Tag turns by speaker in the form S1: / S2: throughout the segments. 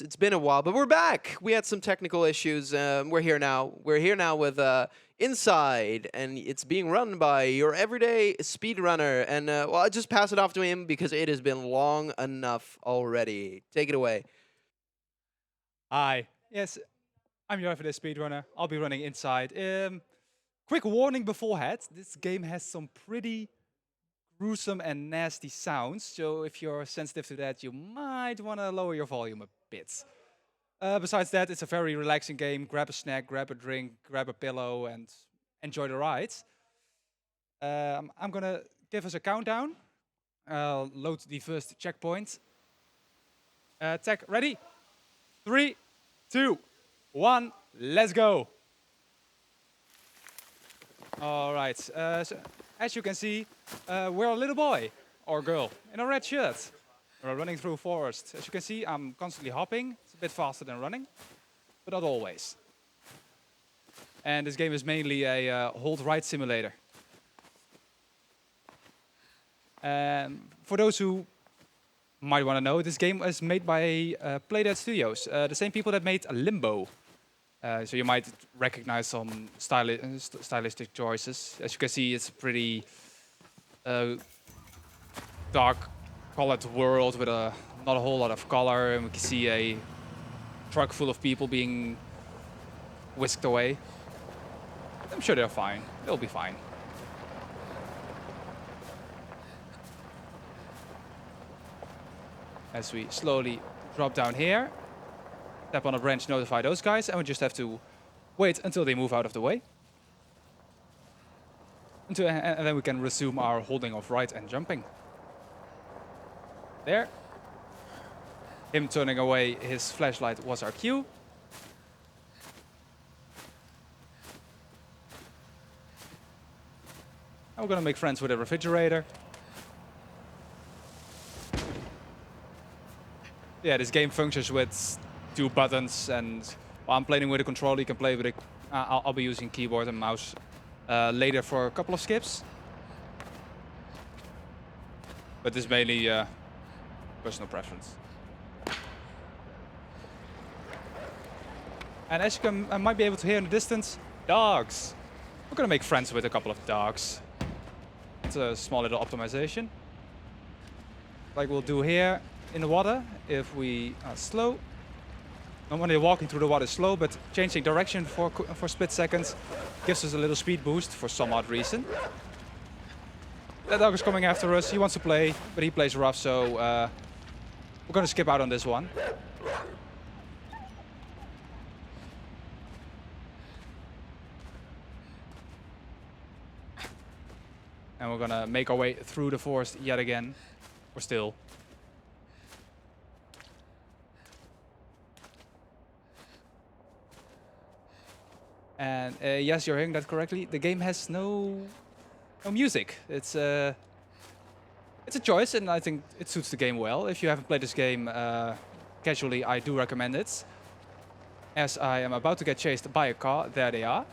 S1: It's been a while, but we're back. We had some technical issues. We're here now. We're here now with Inside, and it's being run by your everyday speedrunner. And well, I'll just pass it off to him because it has been long enough already. Take it away.
S2: Hi. Yes, I'm your everyday speedrunner. I'll be running Inside. Quick warning beforehand. This game has some pretty gruesome and nasty sounds. So if you're sensitive to that, you might want to lower your volume a bit. Besides that, it's a very relaxing game. Grab a snack, grab a drink, grab a pillow, and enjoy the ride. I'm going to give us a countdown. Load the first checkpoint. Tech, ready? 3, 2, 1, let's go. All right, so as you can see, we're a little boy or girl in a red shirt. We're running through forest. As you can see, I'm constantly hopping. It's a bit faster than running, but not always. And this game is mainly a hold-right simulator. For those who might want to know, this game is made by Playdead Studios, the same people that made Limbo. So you might recognize some stylistic choices. As you can see, it's a pretty dark colored world with not a whole lot of color, and we can see a truck full of people being whisked away. I'm sure they're fine. They'll be fine. As we slowly drop down here, tap on a branch, notify those guys, and we just have to wait until they move out of the way. And then we can resume our holding of right and jumping. There. Him turning away his flashlight was our cue. And we're gonna make friends with a refrigerator. Yeah, this game functions with 2 buttons, and while I'm playing with a controller, you can play with it. I'll be using keyboard and mouse later for a couple of skips. But this is mainly personal preference. And as you might be able to hear in the distance, dogs. We're gonna make friends with a couple of dogs. It's a small little optimization, like we'll do here in the water. If we are slow, normally walking through the water is slow, but changing direction for split seconds gives us a little speed boost for some odd reason. That dog is coming after us. He wants to play, but he plays rough, so we're going to skip out on this one. And we're going to make our way through the forest yet again. Or still. And yes, you're hearing that correctly. The game has no music. It's a choice, and I think it suits the game well. If you haven't played this game casually, I do recommend it. As I am about to get chased by a car, there they are.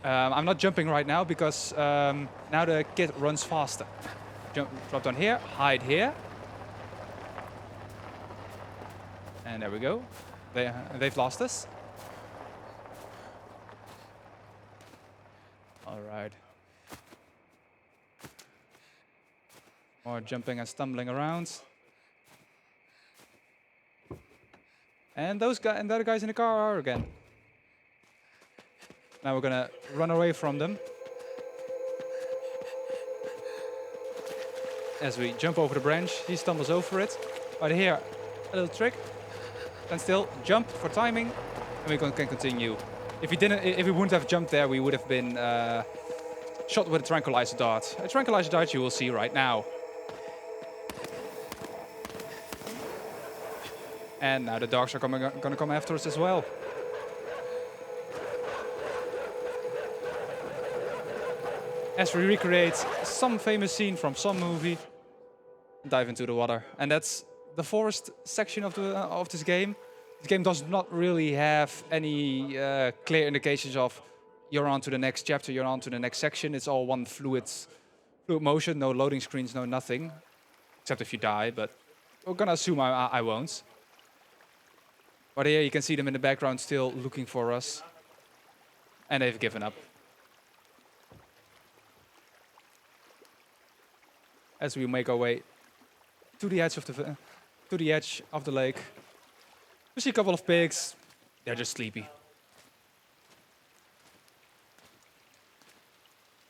S2: I'm not jumping right now because now the kid runs faster. Drop down here, hide here. And there we go. They've lost us. All right. More jumping and stumbling around. And those guys and the other guys in the car are again. Now we're gonna run away from them. As we jump over the branch, he stumbles over it. Right here, a little trick. Stand still, jump for timing, and we can continue. If we wouldn't have jumped there, we would have been shot with a tranquilizer dart. A tranquilizer dart you will see right now. And now the dogs are gonna come after us as well. As we recreate some famous scene from some movie, dive into the water. And that's the forest section of this game. This game does not really have any clear indications of you're on to the next chapter, you're on to the next section. It's all one fluid motion, no loading screens, no nothing. Except if you die, but we're gonna assume I won't. But here you can see them in the background still looking for us. And they've given up. As we make our way to the edge of the lake, we see a couple of pigs. They're just sleepy.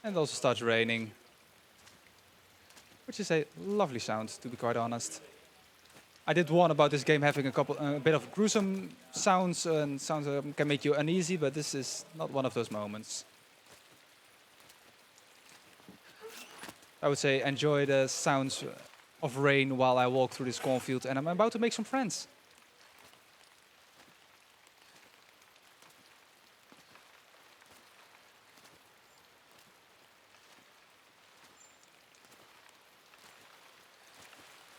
S2: And it also starts raining, which is a lovely sound, to be quite honest. I did warn about this game having a bit of gruesome sounds and sounds that can make you uneasy, but this is not one of those moments. I would say enjoy the sounds of rain while I walk through this cornfield, and I'm about to make some friends.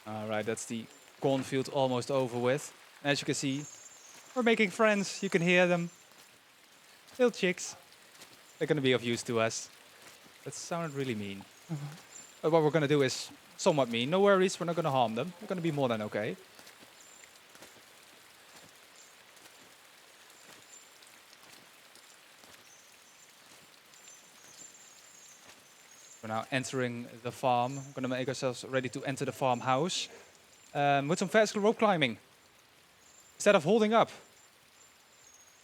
S2: All right, that's the cornfield almost over with. As you can see, we're making friends. You can hear them. Little chicks. They're going to be of use to us. That sounded really mean. But what we're going to do is somewhat mean. No worries, we're not going to harm them. We're going to be more than okay. We're now entering the farm. We're going to make ourselves ready to enter the farmhouse with some vertical rope climbing. Instead of holding up,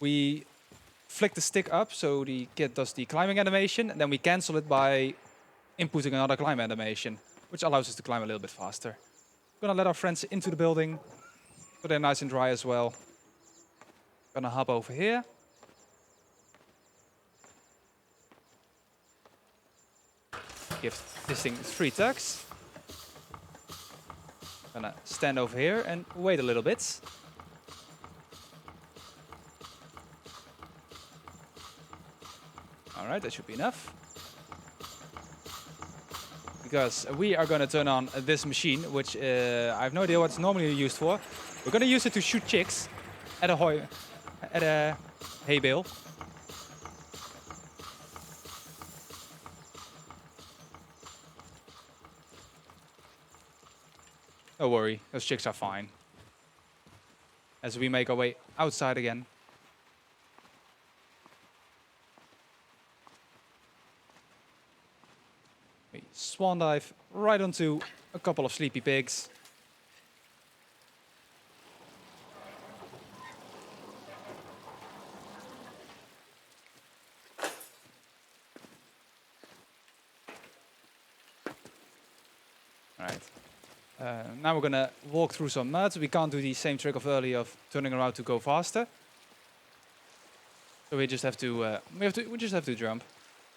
S2: we flick the stick up so the kid does the climbing animation, and then we cancel it by inputting another climb animation, which allows us to climb a little bit faster. We're gonna let our friends into the building so they're nice and dry as well. Gonna hop over here. Give this thing 3 tugs. Gonna stand over here and wait a little bit. Alright, that should be enough. Because we are going to turn on this machine, which I have no idea what it's normally used for. We're going to use it to shoot chicks at a hay bale. Don't worry, those chicks are fine. As we make our way outside again. We swan dive right onto a couple of sleepy pigs. Alright. Now we're gonna walk through some mud. We can't do the same trick of earlier of turning around to go faster. So we just have to we just have to jump.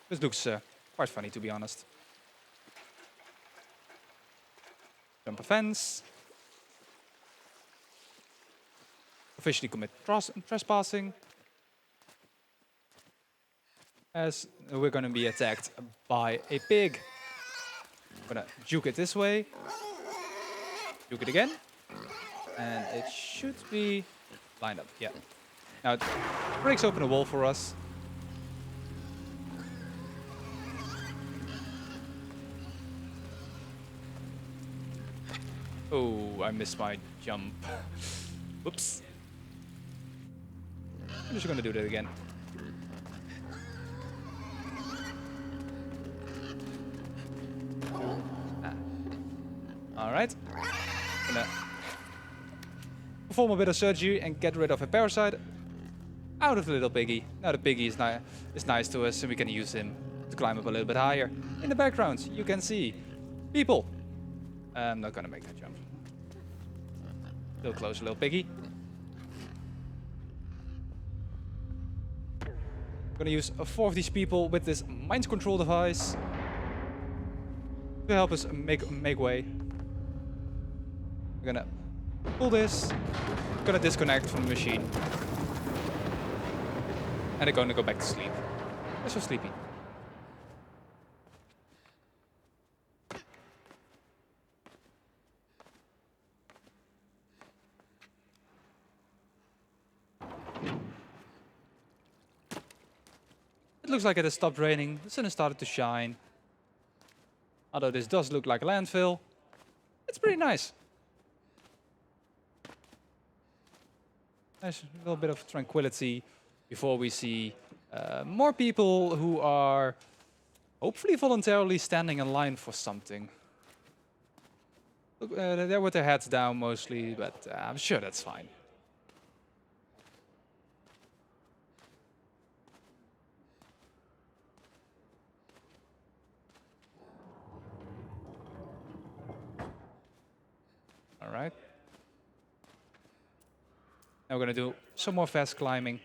S2: This looks quite funny, to be honest. Jump a fence. Officially commit trespassing. As we're going to be attacked by a pig. I'm going to juke it this way. Juke it again. And it should be lined up, yeah. Now it breaks open a wall for us. Oh, I missed my jump. Whoops. I'm just gonna do that again. Alright. Gonna perform a bit of surgery and get rid of a parasite out of the little piggy. Now the piggy is nice to us and we can use him to climb up a little bit higher. In the background you can see people. I'm not gonna make that jump. A little closer, little piggy. I'm gonna use 4 of these people with this mind control device to help us make way. We're gonna pull this, gonna disconnect from the machine, and they're gonna go back to sleep. They're so sleepy. It looks like it has stopped raining. The sun has started to shine. Although this does look like a landfill, it's pretty nice. Nice little bit of tranquility before we see more people who are hopefully voluntarily standing in line for something. Look, they're with their heads down mostly, but I'm sure that's fine. All right. Now we're going to do some more fast climbing.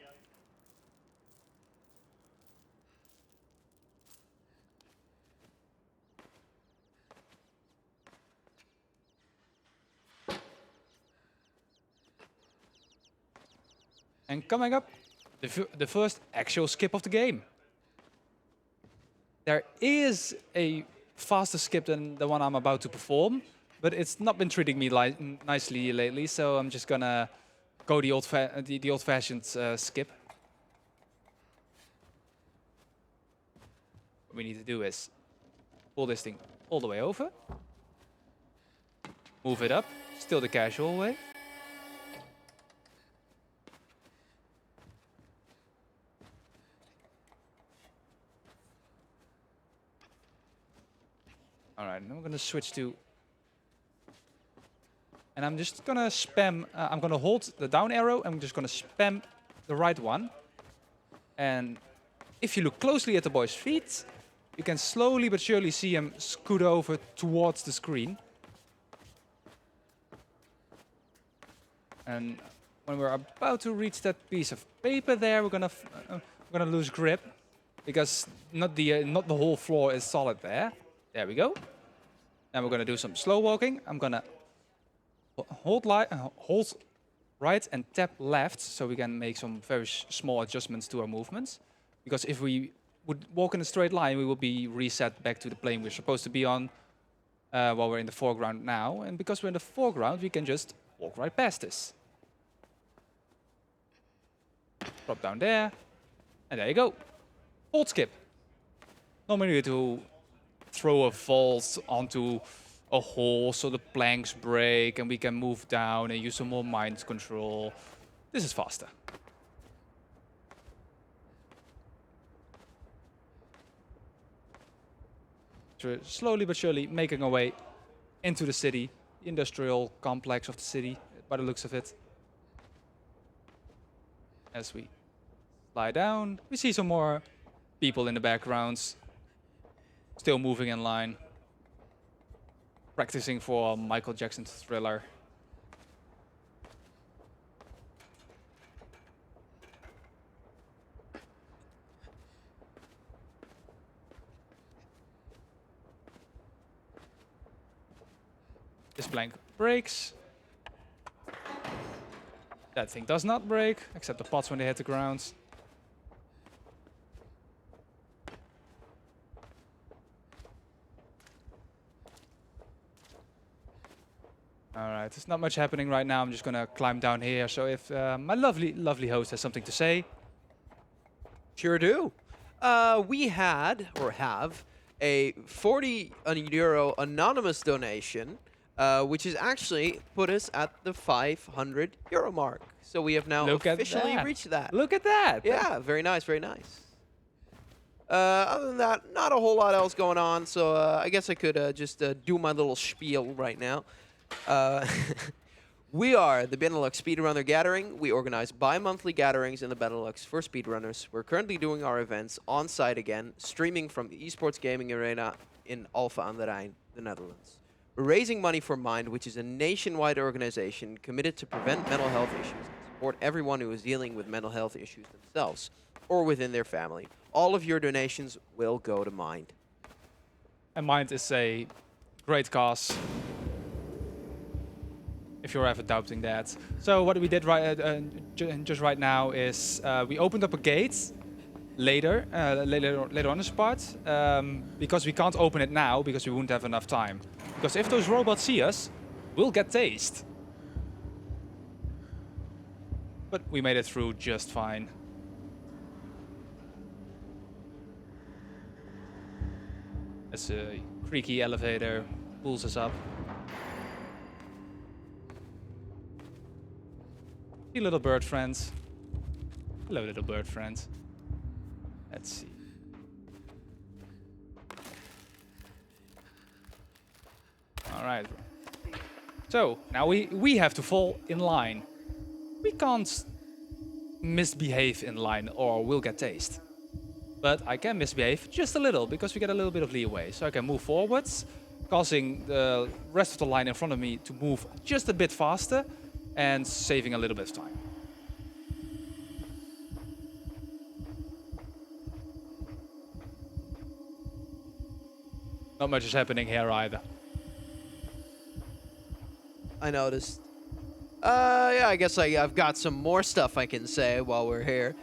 S2: And coming up, the first actual skip of the game. There is a faster skip than the one I'm about to perform, but it's not been treating me nicely lately, so I'm just gonna go the old-fashioned skip. What we need to do is pull this thing all the way over, move it up, still the casual way. All right, now I'm gonna switch to, and I'm just gonna spam, I'm gonna hold the down arrow, and I'm just gonna spam the right one. And if you look closely at the boy's feet, you can slowly but surely see him scoot over towards the screen. And when we're about to reach that piece of paper there, we're gonna lose grip, because not the whole floor is solid there. There we go. Now we're gonna do some slow walking. I'm gonna hold right and tap left, so we can make some very small adjustments to our movements. Because if we would walk in a straight line, we will be reset back to the plane we're supposed to be on while we're in the foreground now. And because we're in the foreground, we can just walk right past this. Drop down there, and there you go. Hold skip. Normally we do throw a vault onto a hole so the planks break and we can move down and use some more mind control. This is faster. So we're slowly but surely making our way into the city, the industrial complex of the city, by the looks of it. As we slide down, we see some more people in the backgrounds, still moving in line, practicing for Michael Jackson's Thriller. This plank breaks. That thing does not break, except the pots when they hit the ground. Alright, there's not much happening right now. I'm just gonna climb down here. So if my lovely host has something to say.
S1: Sure do. We had, or have, a €40 anonymous donation, which has actually put us at the €500 mark. So we have now officially reached that.
S2: Look at that.
S1: Yeah, very nice, very nice. Other than that, not a whole lot else going on. So I guess I could just do my little spiel right now. We are the Benelux Speedrunner Gathering. We organize bi-monthly gatherings in the Benelux for speedrunners. We're currently doing our events on site again, streaming from the Esports Gaming Arena in Alphen aan den Rijn, the Netherlands. We're raising money for Mind, which is a nationwide organization committed to prevent mental health issues and support everyone who is dealing with mental health issues themselves or within their family. All of your donations will go to Mind.
S2: And Mind is a great cause, if you're ever doubting that. So what we did just right now is we opened up a gate later on this part, because we can't open it now because we won't have enough time. Because if those robots see us, we'll get tased. But we made it through just fine. As a creaky elevator pulls us up. See little bird friends. Hello, little bird friends. Let's see. All right. So now we have to fall in line. We can't misbehave in line or we'll get tased. But I can misbehave just a little because we get a little bit of leeway. So I can move forwards, causing the rest of the line in front of me to move just a bit faster and saving a little bit of time. Not much is happening here either.
S1: I noticed. Yeah, I guess I've got some more stuff I can say while we're here.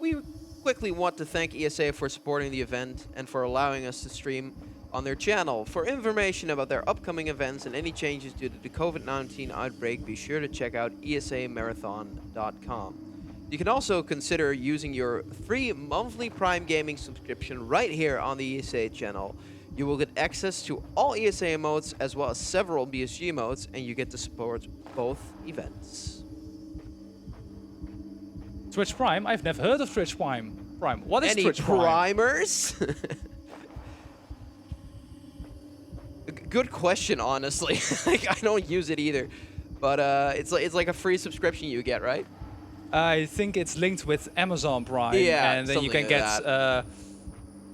S1: We quickly want to thank ESA for supporting the event and for allowing us to stream on their channel. For information about their upcoming events and any changes due to the COVID-19 outbreak, be sure to check out esamarathon.com. You can also consider using your free monthly Prime Gaming subscription right here on the ESA channel. You will get access to all ESA emotes as well as several BSG emotes, and you get to support both events.
S2: Twitch Prime? I've never heard of Twitch Prime. What is
S1: Any
S2: Twitch Prime?
S1: primers? Good question, honestly. I don't use it either, but it's like a free subscription you get, right?
S2: I think it's linked with Amazon Prime.
S1: Yeah,
S2: and then you can
S1: something like
S2: get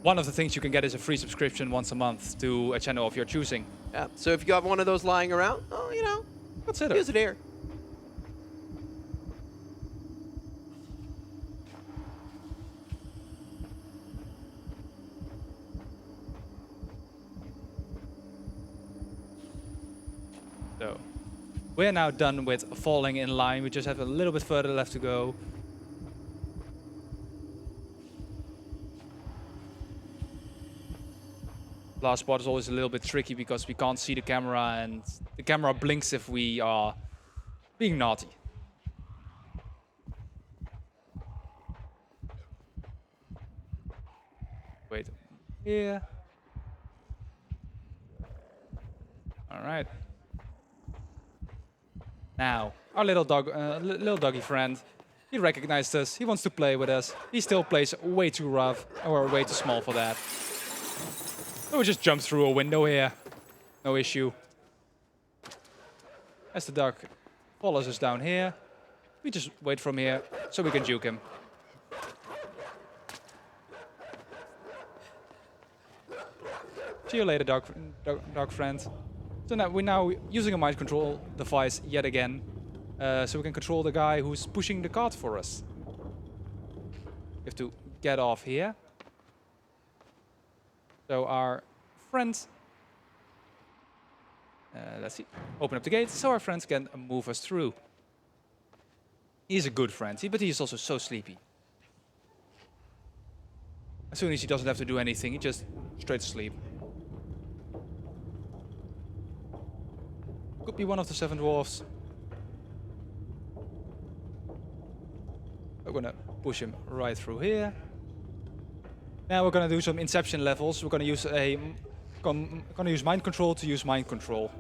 S2: one of the things you can get is a free subscription once a month to a channel of your choosing.
S1: Yeah. So if you got one of those lying around, oh, you know,
S2: Consider.
S1: use it here.
S2: So we're now done with falling in line. We just have a little bit further left to go. Last spot is always a little bit tricky because we can't see the camera and the camera blinks if we are being naughty. Wait. Yeah. All right. Now, our little doggy friend, he recognized us. He wants to play with us. He still plays way too rough, and we're way too small for that. So we just jump through a window here. No issue. As the dog follows us down here, we just wait from here so we can juke him. See you later, dog friend. So now we're using a mind control device yet again, so we can control the guy who's pushing the cart for us. We have to get off here. So our friends, let's see, open up the gate so our friends can move us through. He's a good friend, but he's also so sleepy. As soon as he doesn't have to do anything, he just straight to sleep. Could be one of the 7 dwarfs. We're gonna push him right through here. Now we're gonna do some inception levels. We're gonna use gonna use mind control to use mind control.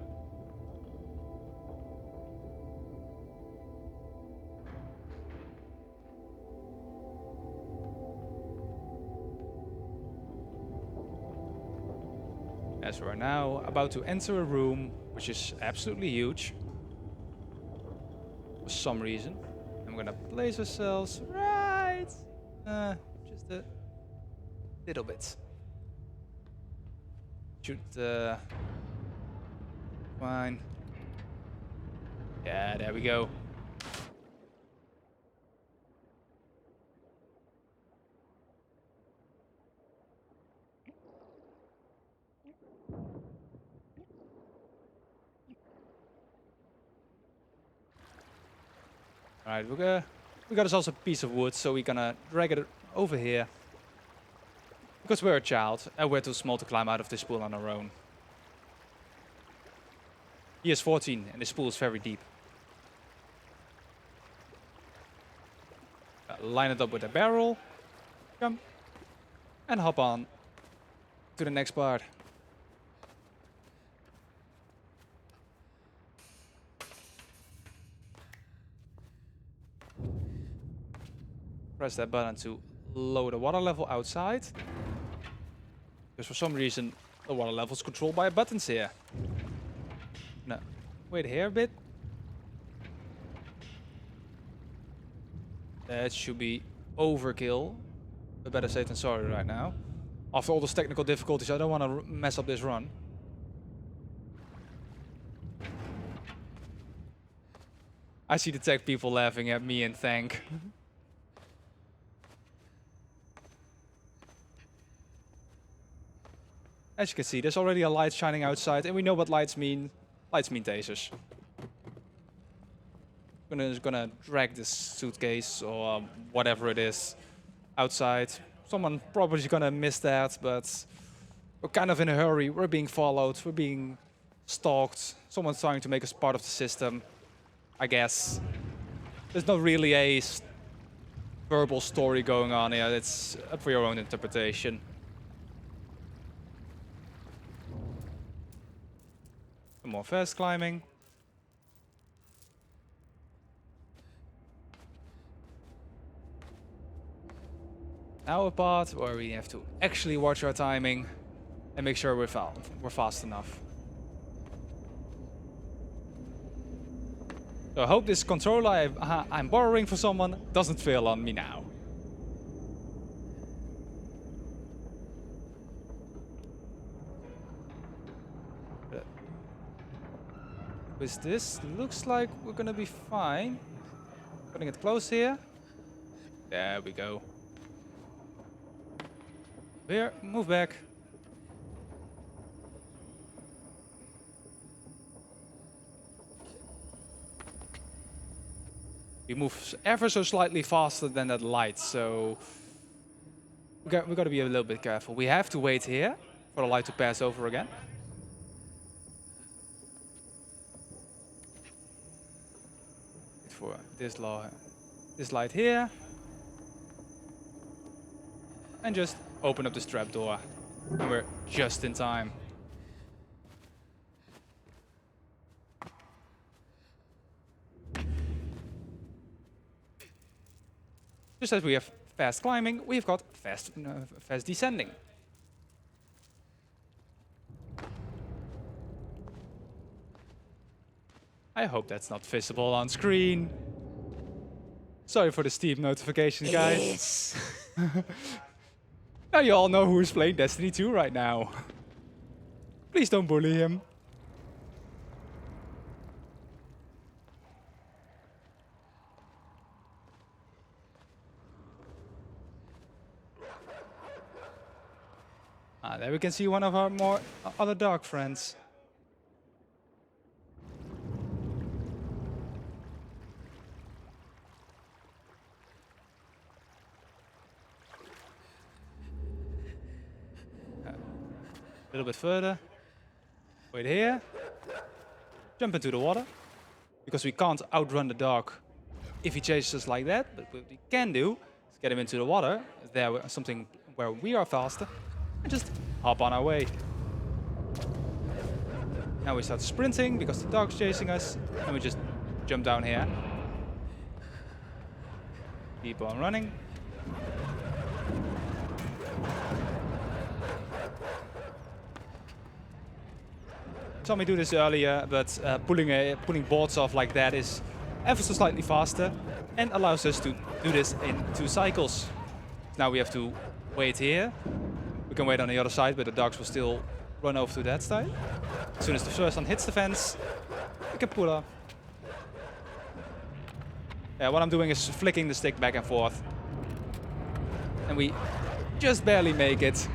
S2: As we're now about to enter a room which is absolutely huge for some reason, and we're gonna place ourselves right just a little bit. Should fine. Yeah, there we go. All right, we got ourselves a piece of wood, so we're gonna drag it over here. Because we're a child, and we're too small to climb out of this pool on our own. He is 14, and this pool is very deep. Line it up with a barrel. Come. And hop on to the next part. press that button to lower the water level outside. Because for some reason, the water level is controlled by buttons here. No, wait here a bit. That should be overkill. But better safe than sorry right now. After all those technical difficulties, I don't want to mess up this run. I see the tech people laughing at me and Thank. As you can see, there's already a light shining outside, and we know what lights mean. Lights mean tasers. Gonna drag this suitcase or whatever it is outside. Someone probably is gonna miss that, but we're kind of in a hurry. We're being followed. We're being stalked. Someone's trying to make us part of the system, I guess. There's not really a verbal story going on here. It's up for your own interpretation. Some more fast climbing. Now a part where we have to actually watch our timing and make sure we're fast enough. So I hope this controller I'm borrowing for someone doesn't fail on me now. With this, looks like we're gonna be fine. Putting it close here. There we go. Here, move back. We move ever so slightly faster than that light, so we got to be a little bit careful. We have to wait here for the light to pass over again. Wait for this light here, and just open up this trapdoor, and we're just in time. Just as we have fast climbing, we've got fast descending. I hope that's not visible on screen. Sorry for the Steam notification, guys.
S1: Yes.
S2: Now you all know who is playing Destiny 2 right now. Please don't bully him. There we can see one of our other dog friends. A little bit further. Wait here. Jump into the water. Because we can't outrun the dog if he chases us like that. But what we can do is get him into the water. There, something where we are faster. And just hop on our way. Now we start sprinting because the dog's chasing us. And we just jump down here. Keep on running. Saw me do this earlier, but pulling boards off like that is ever so slightly faster and allows us to do this in 2 cycles. Now we have to wait here. We can wait on the other side, but the dogs will still run over to that side. As soon as the first one hits the fence, we can pull up. Yeah, what I'm doing is flicking the stick back and forth. And we just barely make it.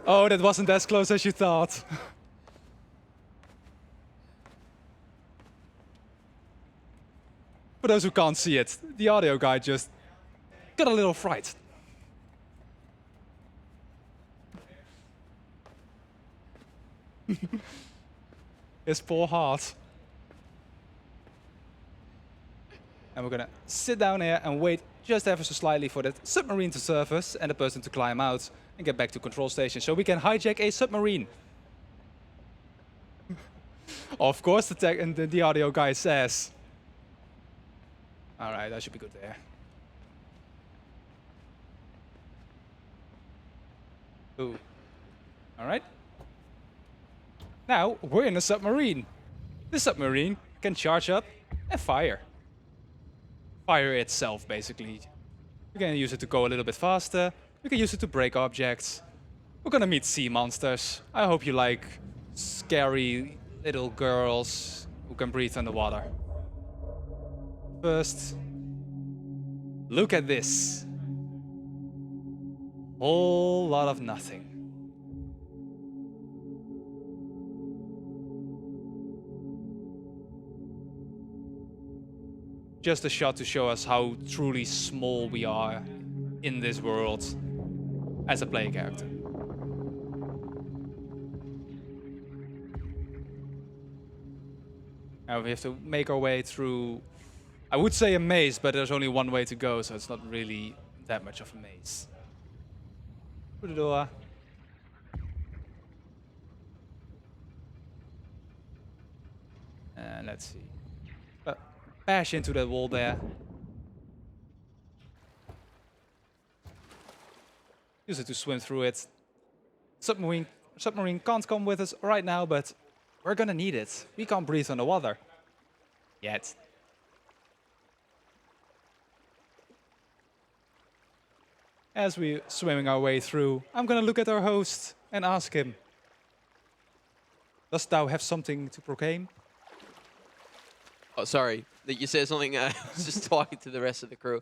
S2: Oh, that wasn't as close as you thought. For those who can't see it, the audio guy just got a little fright. His poor heart. And we're gonna sit down here and wait just ever so slightly for that submarine to surface and the person to climb out and get back to control station so we can hijack a submarine. Of course the audio guy says. All right, that should be good there. Ooh. All right. Now we're in a submarine. The submarine can charge up and fire. Fire itself, basically. You can use it to go a little bit faster. You can use it to break objects. We're gonna meet sea monsters. I hope you like scary little girls who can breathe underwater. First, look at this. Whole lot of nothing. Just a shot to show us how truly small we are in this world as a player character. Now we have to make our way through, I would say a maze, but there's only one way to go, so it's not really that much of a maze. Through the door. And let's see. Bash into that wall there. Use it to swim through it. Submarine can't come with us right now, but we're gonna need it. We can't breathe underwater. Yet. As we're swimming our way through, I'm gonna look at our host and ask him, dost thou have something to proclaim?
S1: Oh, sorry. That you said something. I was just talking to the rest of the crew.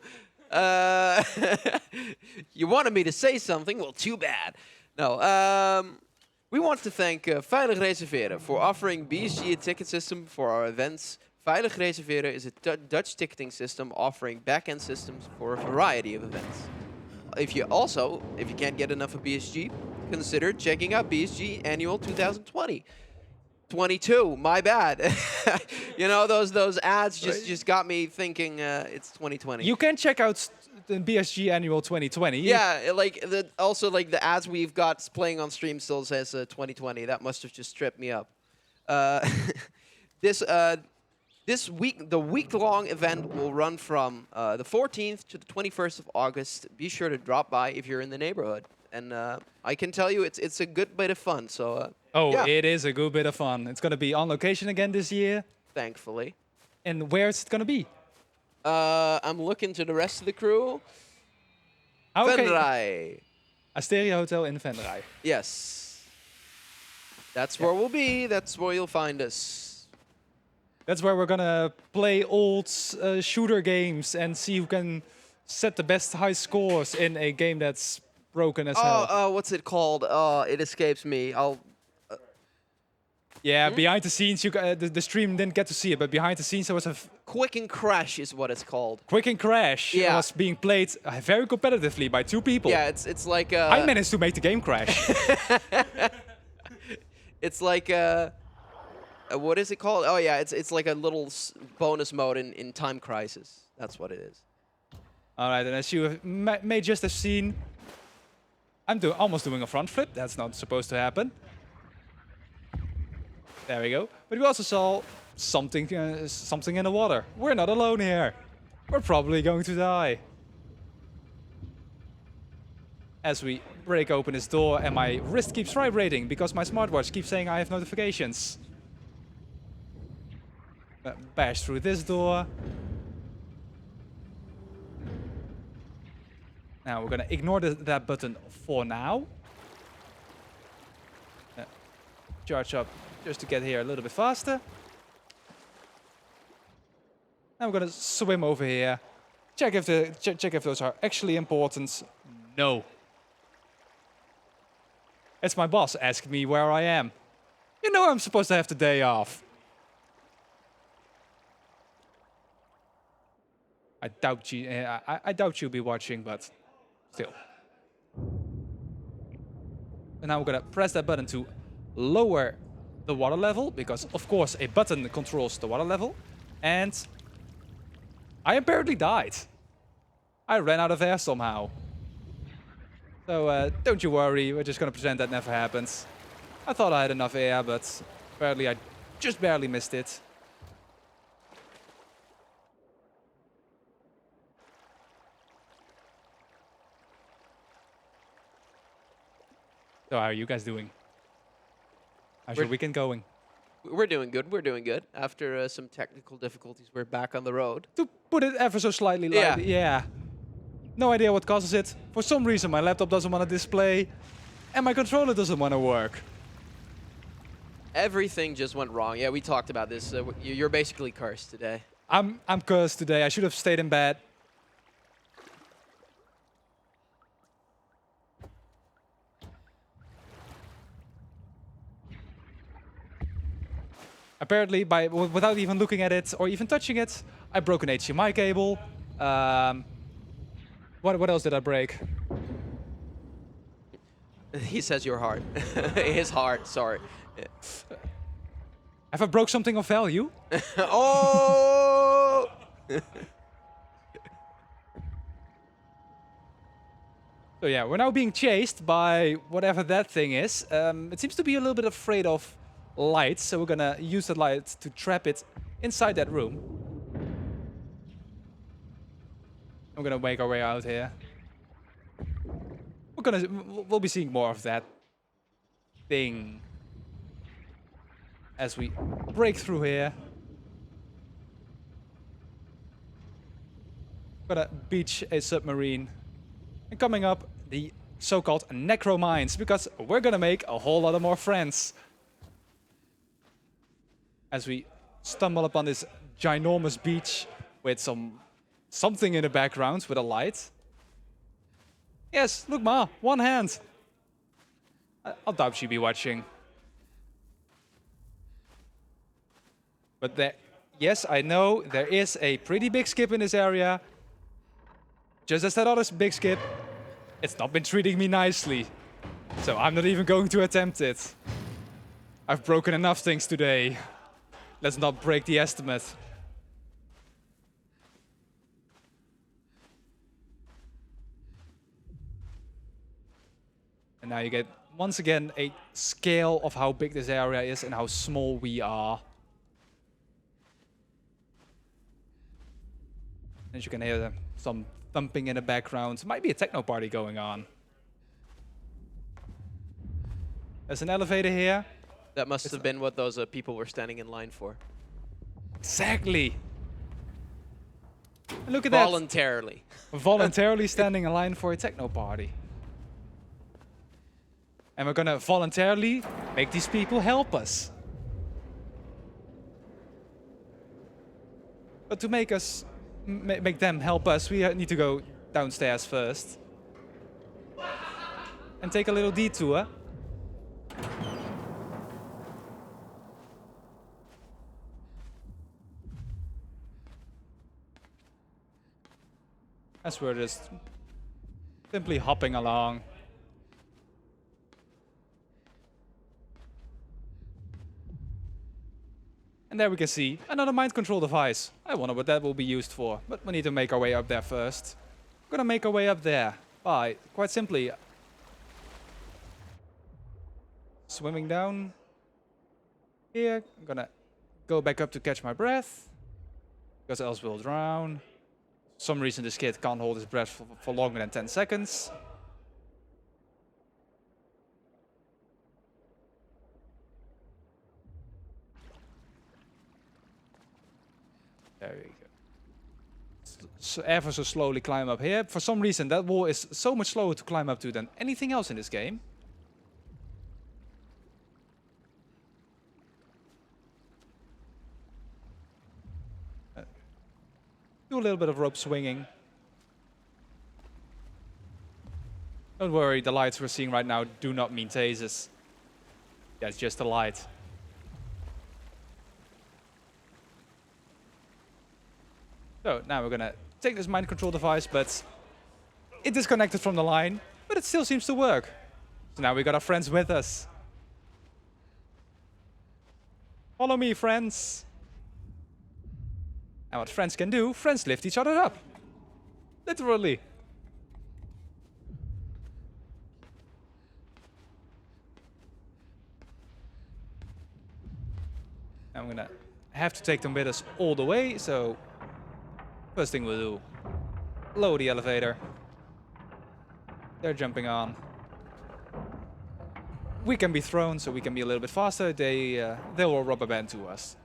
S1: You wanted me to say something? Well, too bad. No. We want to thank Veilig Reserveren for offering BSG a ticket system for our events. Veilig Reserveren is a Dutch ticketing system offering back-end systems for a variety of events. If you can't get enough of BSG, consider checking out BSG Annual 2020. 22, my bad. You know, those ads just got me thinking it's 2020.
S2: You can check out the BSG Annual 2020.
S1: Yeah, like the ads we've got playing on stream still says 2020. That must have just tripped me up. This week, the week-long event will run from the 14th to the 21st of August. Be sure to drop by if you're in the neighborhood. And I can tell you it's a good bit of fun. So yeah.
S2: It is a good bit of fun. It's going to be on location again this year.
S1: Thankfully.
S2: And where is it going to be?
S1: I'm looking to the rest of the crew.
S2: Okay.
S1: Venray.
S2: Asteria Hotel in Venray.
S1: Yes. That's where we'll be. That's where you'll find us.
S2: That's where we're going to play old shooter games and see who can set the best high scores in a game that's broken as hell.
S1: What's it called? It escapes me.
S2: Yeah, behind the scenes, the stream didn't get to see it, but behind the scenes there was a
S1: Quick and Crash is what it's called.
S2: Quick and Crash.
S1: Yeah.
S2: Was being played very competitively by 2 people.
S1: Yeah, it's like
S2: I managed to make the game crash.
S1: It's like what is it called? Oh yeah, it's like a little bonus mode in Time Crisis. That's what it is.
S2: All right, and as you may just have seen, I'm almost doing a front flip. That's not supposed to happen. There we go. But we also saw something in the water. We're not alone here. We're probably going to die. As we break open this door and my wrist keeps vibrating because my smartwatch keeps saying I have notifications. Bash through this door. Now we're gonna ignore that button for now. Charge up just to get here a little bit faster. Now we're gonna swim over here. Check if those are actually important. No. It's my boss asking me where I am. You know I'm supposed to have the day off. I doubt you'll be watching, but still. And now we're gonna press that button to lower the water level, because of course a button controls the water level. And I apparently died. I ran out of air somehow. So don't you worry, we're just gonna pretend that never happened. I thought I had enough air, but apparently I just barely missed it. So how are you guys doing? How's your weekend going?
S1: We're doing good. We're doing good. After some technical difficulties, we're back on the road.
S2: To put it ever so slightly
S1: Yeah.
S2: lightly, yeah. No idea what causes it. For some reason, my laptop doesn't want to display, and my controller doesn't want to work.
S1: Everything just went wrong. Yeah, we talked about this. You're basically cursed today.
S2: I'm cursed today. I should have stayed in bed. Apparently, without even looking at it or even touching it, I broke an HDMI cable. What else did I break?
S1: He says your heart. His heart, sorry.
S2: Have I broke something of value?
S1: Oh!
S2: So yeah, we're now being chased by whatever that thing is. It seems to be a little bit afraid of light, so we're gonna use the light to trap it inside that room. I'm gonna make our way out here. We'll be seeing more of that thing as we break through here. Gonna beach a submarine. And coming up, the so-called necro mines, because we're gonna make a whole lot of more friends. As we stumble upon this ginormous beach with something in the background with a light. Yes, look, Ma, one hand. I'll doubt she'd be watching. But there, yes, I know there is a pretty big skip in this area. Just as that other big skip, it's not been treating me nicely. So I'm not even going to attempt it. I've broken enough things today. Let's not break the estimate. And now you get, once again, a scale of how big this area is and how small we are. As you can hear some thumping in the background. Might be a techno party going on. There's an elevator here.
S1: That must have been what those people were standing in line for.
S2: Exactly. And look at
S1: Voluntarily.
S2: that. Voluntarily standing in line for a techno party. And we're gonna voluntarily make these people help us. But to make them help us, we need to go downstairs first. And take a little detour. As we're just simply hopping along. And there we can see another mind control device. I wonder what that will be used for, but we need to make our way up there first. We're gonna make our way up there by, quite simply, swimming down here. I'm gonna go back up to catch my breath, because else we'll drown. For some reason this kid can't hold his breath for longer than 10 seconds. There we go. So ever so slowly climb up here. For some reason that wall is so much slower to climb up to than anything else in this game. Do a little bit of rope swinging. Don't worry, the lights we're seeing right now do not mean tasers. That's just a light. So now we're gonna take this mind control device, but it disconnected from the line, but it still seems to work. So now we got our friends with us. Follow me, friends. And what friends can do, friends lift each other up. Literally. I'm gonna have to take them with us all the way, so first thing we'll do, lower the elevator. They're jumping on. we can be thrown, so we can be a little bit faster. They will rubber band to us.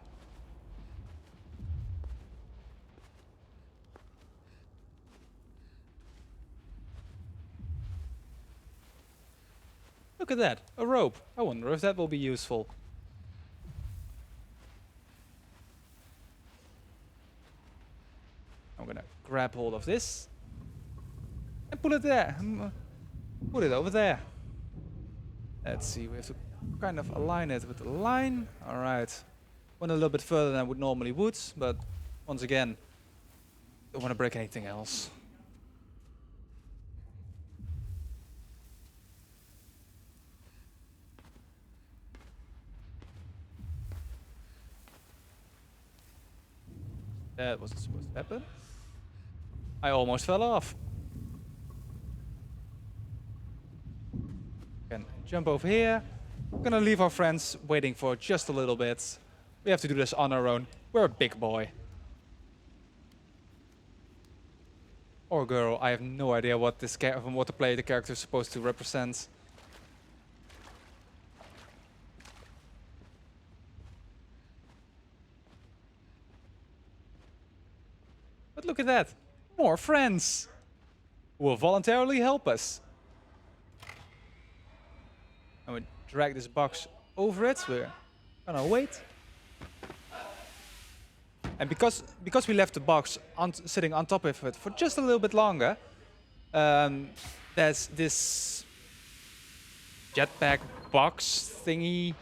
S2: Look at that, a rope. I wonder if that will be useful. I'm gonna grab hold of this and put it there. Put it over there. Let's see, we have to kind of align it with the line. All right, went a little bit further than I would normally would, but once again, don't want to break anything else. That wasn't supposed to happen. I almost fell off. Can jump over here. We're gonna leave our friends waiting for just a little bit. We have to do this on our own. We're a big boy. Or girl, I have no idea what this what the player, the character is supposed to represent. But look at that, more friends who will voluntarily help us. And we drag this box over it. We're gonna wait. And because we left the box sitting on top of it for just a little bit longer, there's this jetpack box thingy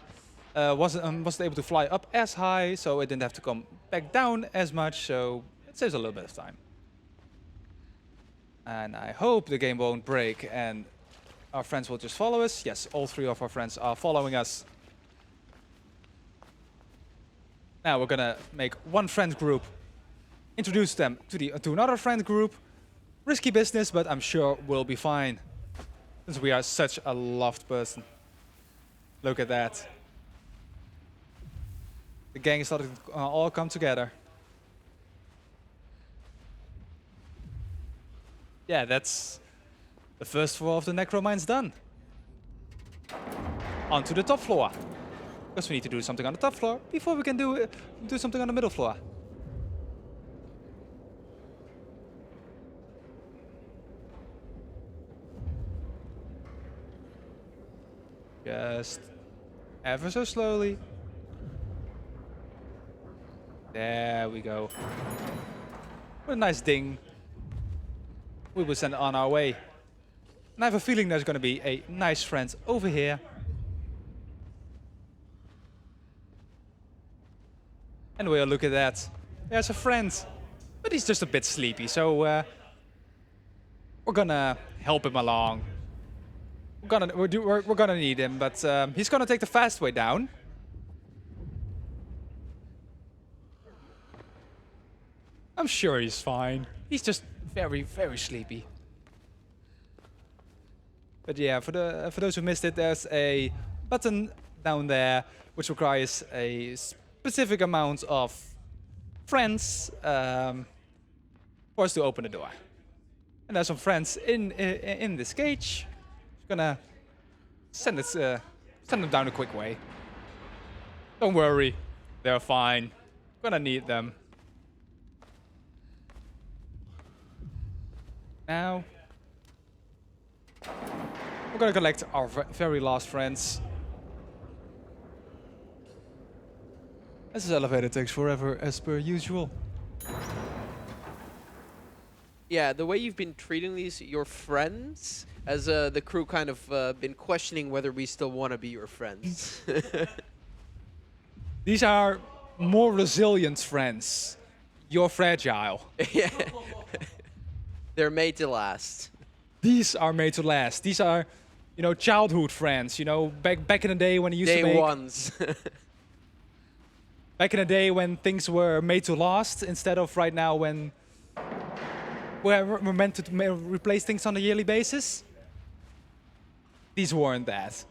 S2: wasn't able to fly up as high, so it didn't have to come back down as much. So it saves a little bit of time. And I hope the game won't break and our friends will just follow us. Yes, all three of our friends are following us. Now we're gonna make one friend group, introduce them to another friend group. Risky business, but I'm sure we'll be fine, since we are such a loved person. Look at that. The gang is starting to all come together. Yeah, that's the first floor of the Necromines done. On to the top floor. Because we need to do something on the top floor before we can do something on the middle floor. Just ever so slowly. There we go. What a nice ding. We will send it on our way. And I have a feeling there's going to be a nice friend over here. And we'll look at that. There's a friend. But he's just a bit sleepy, so we're gonna help him along. We're gonna need him, but he's gonna take the fast way down. I'm sure he's fine. He's just very, very sleepy. But yeah, for those who missed it, there's a button down there which requires a specific amount of friends for us to open the door. And there's some friends in this cage. Just gonna send them down a quick way. Don't worry, they're fine. Gonna need them. Now we're gonna collect our very last friends. This elevator takes forever, as per usual.
S1: Yeah, the way you've been treating your friends, as the crew kind of been questioning whether we still want to be your friends.
S2: These are more resilient friends. You're fragile.
S1: Yeah. They're made to last.
S2: These are made to last. These are, you know, childhood friends. You know, back in the day when you used to make
S1: Day ones.
S2: back in the day when things were made to last, instead of right now when we're meant to replace things on a yearly basis. These weren't that.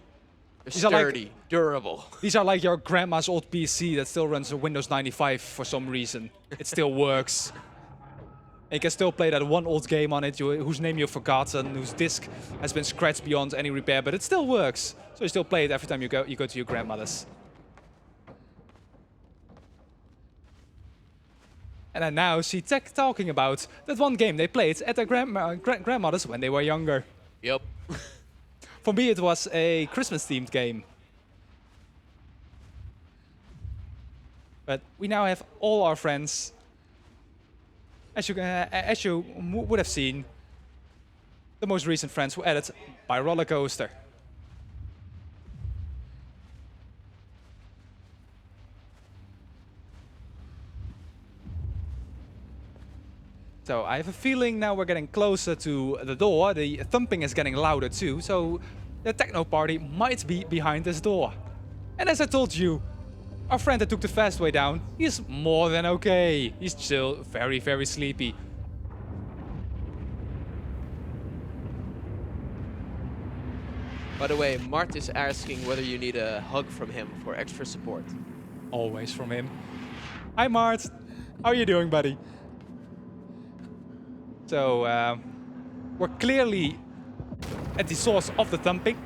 S2: These are
S1: sturdy, durable.
S2: These are like your grandma's old PC that still runs a Windows 95 for some reason. It still works. And you can still play that one old game on it, whose name you've forgotten, whose disc has been scratched beyond any repair, but it still works. So you still play it every time you go to your grandmother's. And I now see Tech talking about that one game they played at their grandmother's when they were younger.
S1: Yep.
S2: For me, it was a Christmas-themed game. But we now have all our friends. As you would have seen, the most recent friends were added by Roller Coaster. So I have a feeling now we're getting closer to the door. The thumping is getting louder too, so the techno party might be behind this door. And as I told you, our friend that took the fast way down, he's more than okay. He's still very, very sleepy.
S1: By the way, Mart is asking whether you need a hug from him for extra support.
S2: Always from him. Hi Mart, how are you doing, buddy? So, we're clearly at the source of the thumping.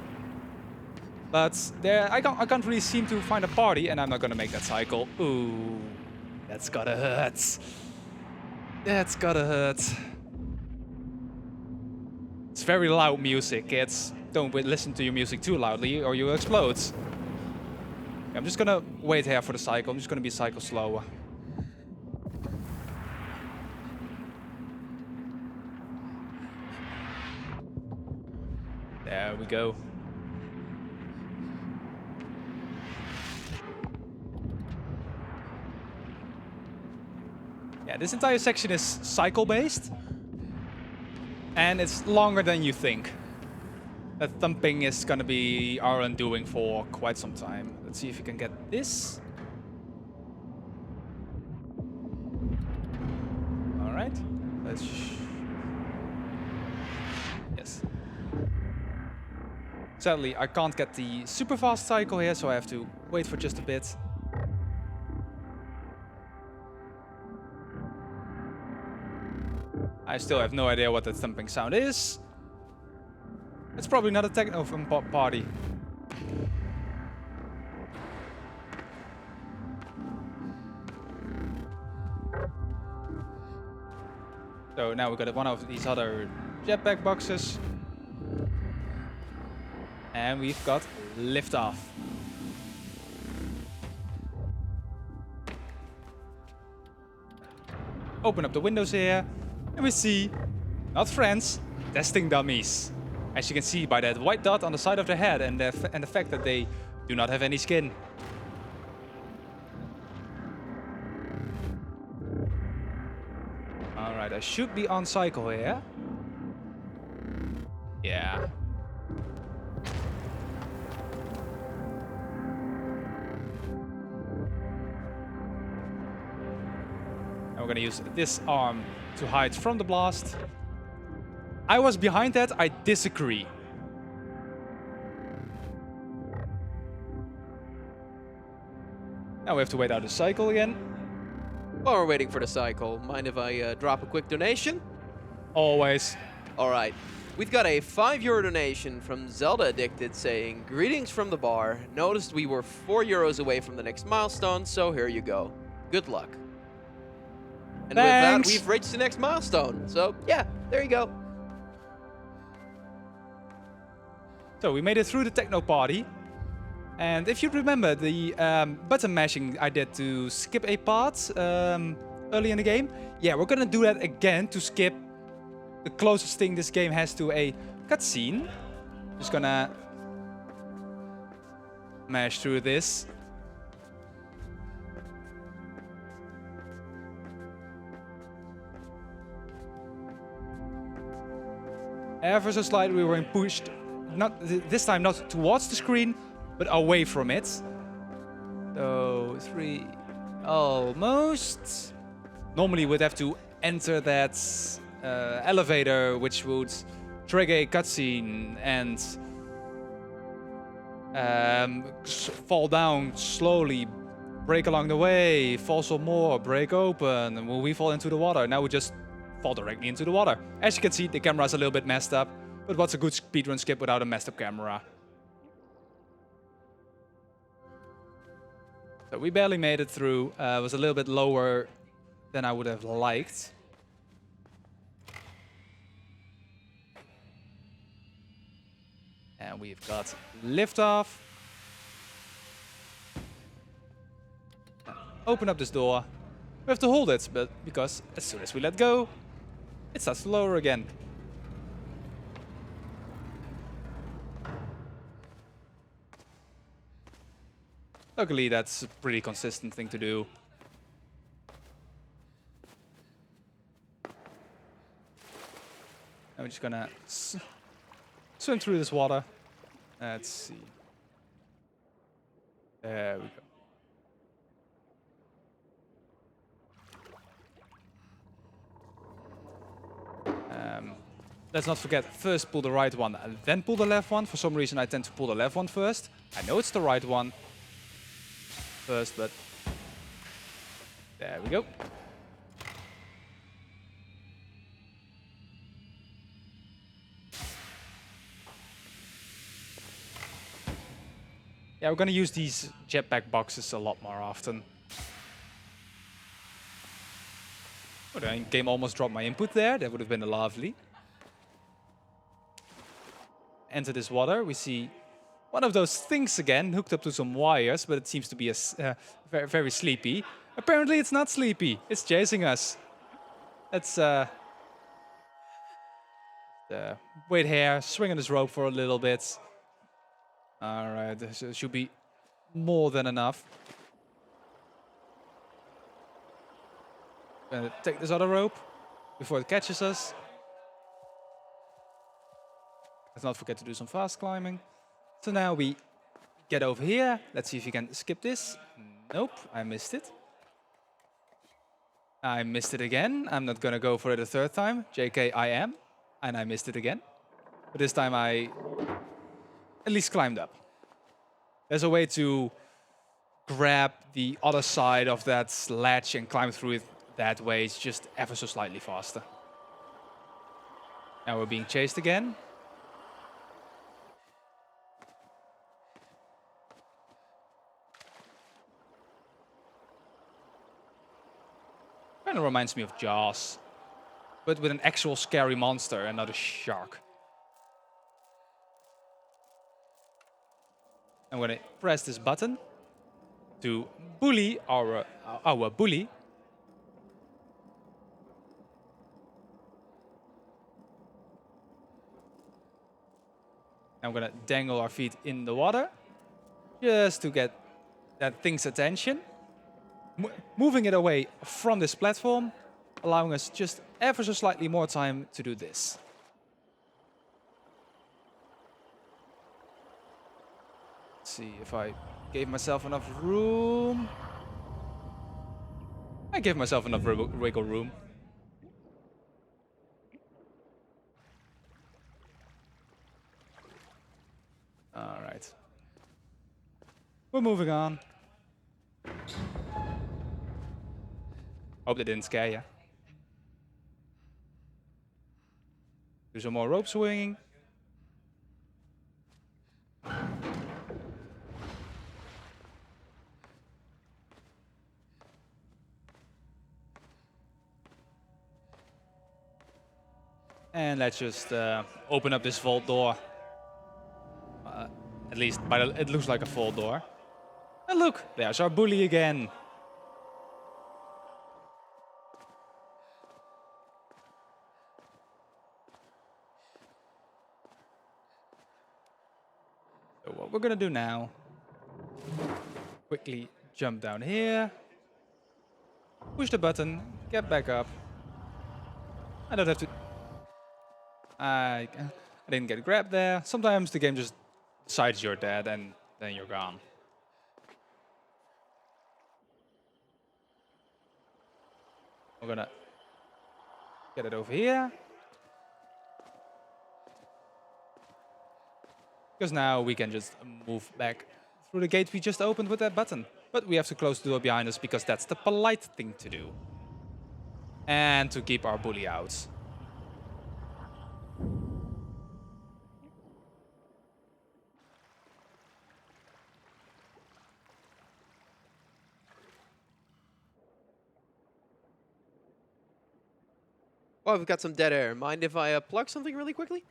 S2: But there, I can't really seem to find a party, and I'm not gonna make that cycle. Ooh, that's gotta hurt. That's gotta hurt. It's very loud music, kids. Don't listen to your music too loudly, or you'll explode. I'm just gonna wait here for the cycle. I'm just gonna be cycle slower. There we go. Yeah, this entire section is cycle-based. And it's longer than you think. That thumping is gonna be our undoing for quite some time. Let's see if we can get this. Alright. Let's... Yes. Sadly, I can't get the super fast cycle here, so I have to wait for just a bit. I still have no idea what that thumping sound is. It's probably not a techno party. So now we've got one of these other jetpack boxes. And we've got liftoff. Open up the windows here, and we see, not friends, testing dummies. As you can see by that white dot on the side of their head and the fact that they do not have any skin. Alright, I should be on cycle here. Yeah. And we're gonna use this arm to hide from the blast. I was behind that, I disagree. Now we have to wait out the cycle again.
S1: While we're waiting for the cycle, mind if I drop a quick donation?
S2: Always.
S1: All right. We've got a €5 donation from Zelda Addicted saying, "Greetings from the bar. Noticed we were €4 away from the next milestone, so here you go. Good luck." And
S2: Thanks.
S1: with that, we've reached the next milestone. So yeah, there you go.
S2: So we made it through the techno party. And if you remember the button mashing I did to skip a part early in the game, yeah, we're gonna do that again to skip the closest thing this game has to a cutscene. Just gonna mash through this. Ever so slightly we were pushed, not this time not towards the screen, but away from it. So 3, almost. Normally we'd have to enter that elevator, which would trigger a cutscene and fall down slowly, break along the way, fall some more, break open, and we fall into the water. Now we just fall directly into the water. As you can see, the camera is a little bit messed up, but what's a good speedrun skip without a messed up camera? So we barely made it through. It was a little bit lower than I would have liked. And we've got liftoff. Open up this door. We have to hold it, but because as soon as we let go, it starts to lower again. Luckily, that's a pretty consistent thing to do. And we're just gonna swim through this water. Let's see. There we go. Let's not forget, first pull the right one and then pull the left one. For some reason I tend to pull the left one first. I know it's the right one first, but there we go. Yeah, we're gonna use these jetpack boxes a lot more often. Oh, the game almost dropped my input there. That would have been lovely. Enter this water. We see one of those things again, hooked up to some wires, but it seems to be very, very sleepy. Apparently it's not sleepy. It's chasing us. Let's wait here, swing on this rope for a little bit. All right, this should be more than enough. Gonna take this other rope before it catches us. Let's not forget to do some fast climbing. So now we get over here. Let's see if you can skip this. Nope, I missed it. I missed it again. I'm not gonna go for it a third time. JK, I am. And I missed it again. But this time I at least climbed up. There's a way to grab the other side of that ledge and climb through it that way. It's just ever so slightly faster. Now we're being chased again. Kind of reminds me of Jaws, but with an actual scary monster and not a shark. I'm gonna press this button to bully our bully. I'm gonna dangle our feet in the water just to get that thing's attention. Moving it away from this platform, allowing us just ever so slightly more time to do this. Let's see if I gave myself enough room. I gave myself enough wiggle room. All right. We're moving on. Hope that didn't scare you. Do some more rope swinging. And let's just open up this vault door. At least it looks like a vault door. And look, there's our bully again. So what we're gonna do now, quickly jump down here, push the button, get back up. I don't have to... I didn't get grabbed there. Sometimes the game just decides you're dead and then you're gone. We're gonna get it over here. Because now we can just move back through the gate we just opened with that button. But we have to close the door behind us because that's the polite thing to do. and to keep our bully out.
S1: Well, we've got some dead air. Mind if I plug something really quickly?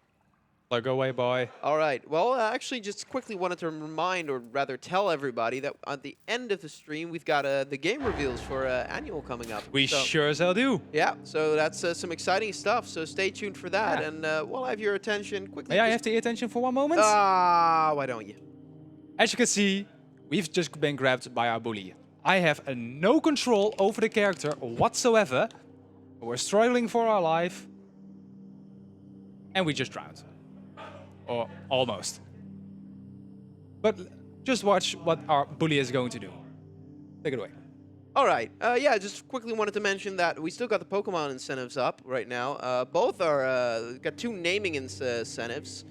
S2: Plug away, boy.
S1: All right. Well, I actually just quickly wanted to remind, or rather tell everybody, that at the end of the stream, we've got the game reveals for annual coming up.
S2: We
S1: So,
S2: sure as hell do.
S1: yeah, so that's some exciting stuff. So stay tuned for that.
S2: Yeah.
S1: And while I have your attention, quickly.
S2: May I have the attention for one moment?
S1: Why don't you?
S2: As you can see, we've just been grabbed by our bully. I have no control over the character whatsoever. We're struggling for our life. And we just drowned. Or almost. But just watch what our bully is going to do. Take it away.
S1: All right. Yeah, just quickly wanted to mention that we still got the Pokemon incentives up right now. Both are got 2 naming incentives.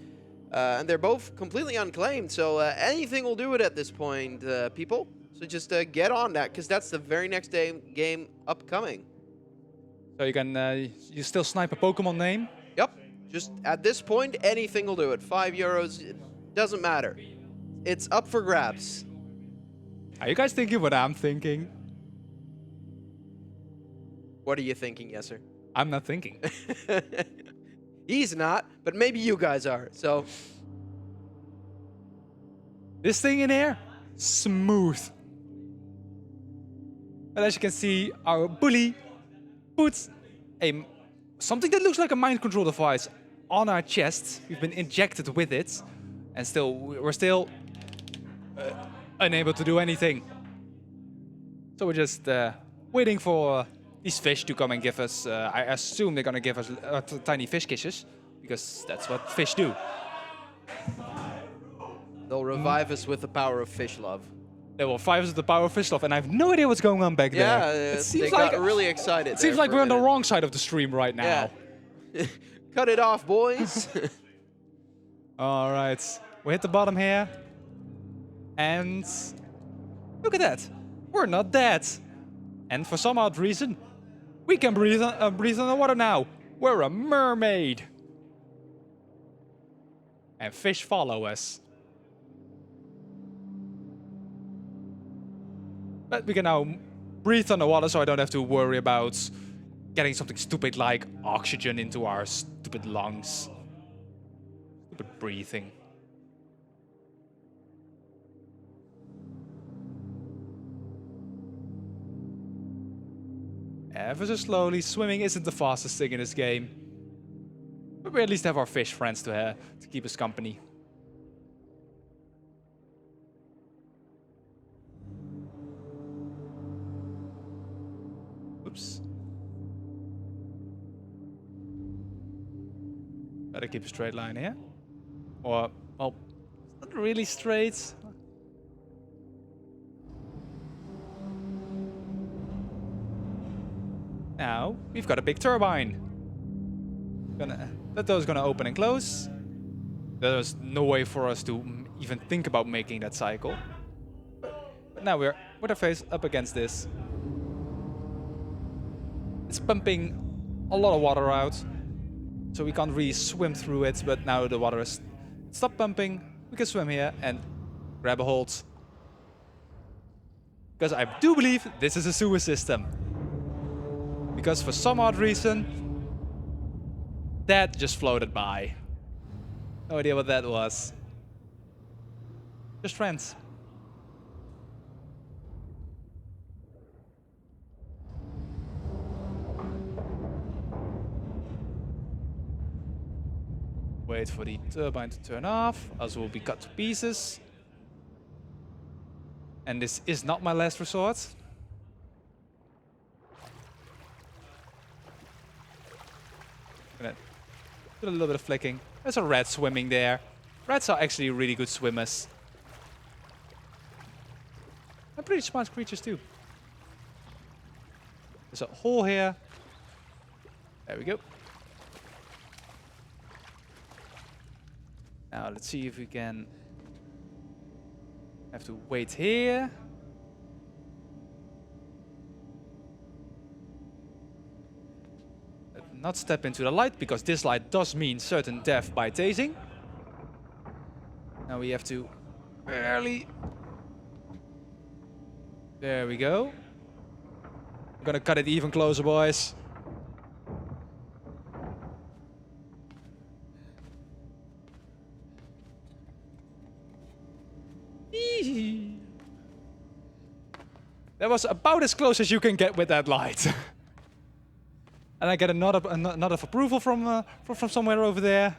S1: And they're both completely unclaimed, so anything will do it at this point, people. So just get on that, because that's the very next game upcoming.
S2: So you can you still snipe a Pokemon name?
S1: Yep. Just at this point, anything will do it. €5, it doesn't matter. It's up for grabs.
S2: Are you guys thinking what I'm thinking?
S1: What are you thinking, yes, sir?
S2: I'm not thinking.
S1: He's not, but maybe you guys are, so.
S2: This thing in here, smooth. But as you can see, our bully puts something that looks like a mind control device on our chest. We've been injected with it, and we're still unable to do anything. So we're just waiting for these fish to come and give us. I assume they're gonna give us tiny fish kisses, because that's what fish do.
S1: They'll revive us with the power of fish love.
S2: They will revive us with the power of fish love, and I have no idea what's going on back there.
S1: Yeah,
S2: It seems
S1: they
S2: like
S1: got really excited.
S2: it seems like we're on the wrong side of the stream right now.
S1: Yeah. Cut it off, boys.
S2: All right, we hit the bottom here, and look at that. We're not dead, and for some odd reason, we can breathe underwater now. We're a mermaid, and fish follow us. But we can now breathe underwater, so I don't have to worry about getting something stupid like oxygen into our stupid lungs. Stupid breathing. Ever so slowly, swimming isn't the fastest thing in this game. But we at least have our fish friends to keep us company. Oops. Better keep a straight line here. Or, well, it's not really straight. Now, we've got a big turbine. That door's gonna open and close. There's no way for us to even think about making that cycle. But now we're with our face up against this. It's pumping a lot of water out, so we can't really swim through it, but now the water has stopped pumping. We can swim here and grab a hold. Because I do believe this is a sewer system. Because for some odd reason, that just floated by. No idea what that was. Just friends. Wait for the turbine to turn off, else we'll be cut to pieces. And this is not my last resort. Gonna do a little bit of flicking. There's a rat swimming there. Rats are actually really good swimmers. And pretty smart creatures too. There's a hole here. There we go. Now let's see if we can. Have to wait here. Not step into the light, because this light does mean certain death by tasing. Now we have to barely... There we go. I'm gonna cut it even closer, boys. That was about as close as you can get with that light. And I get a nod of approval from somewhere over there.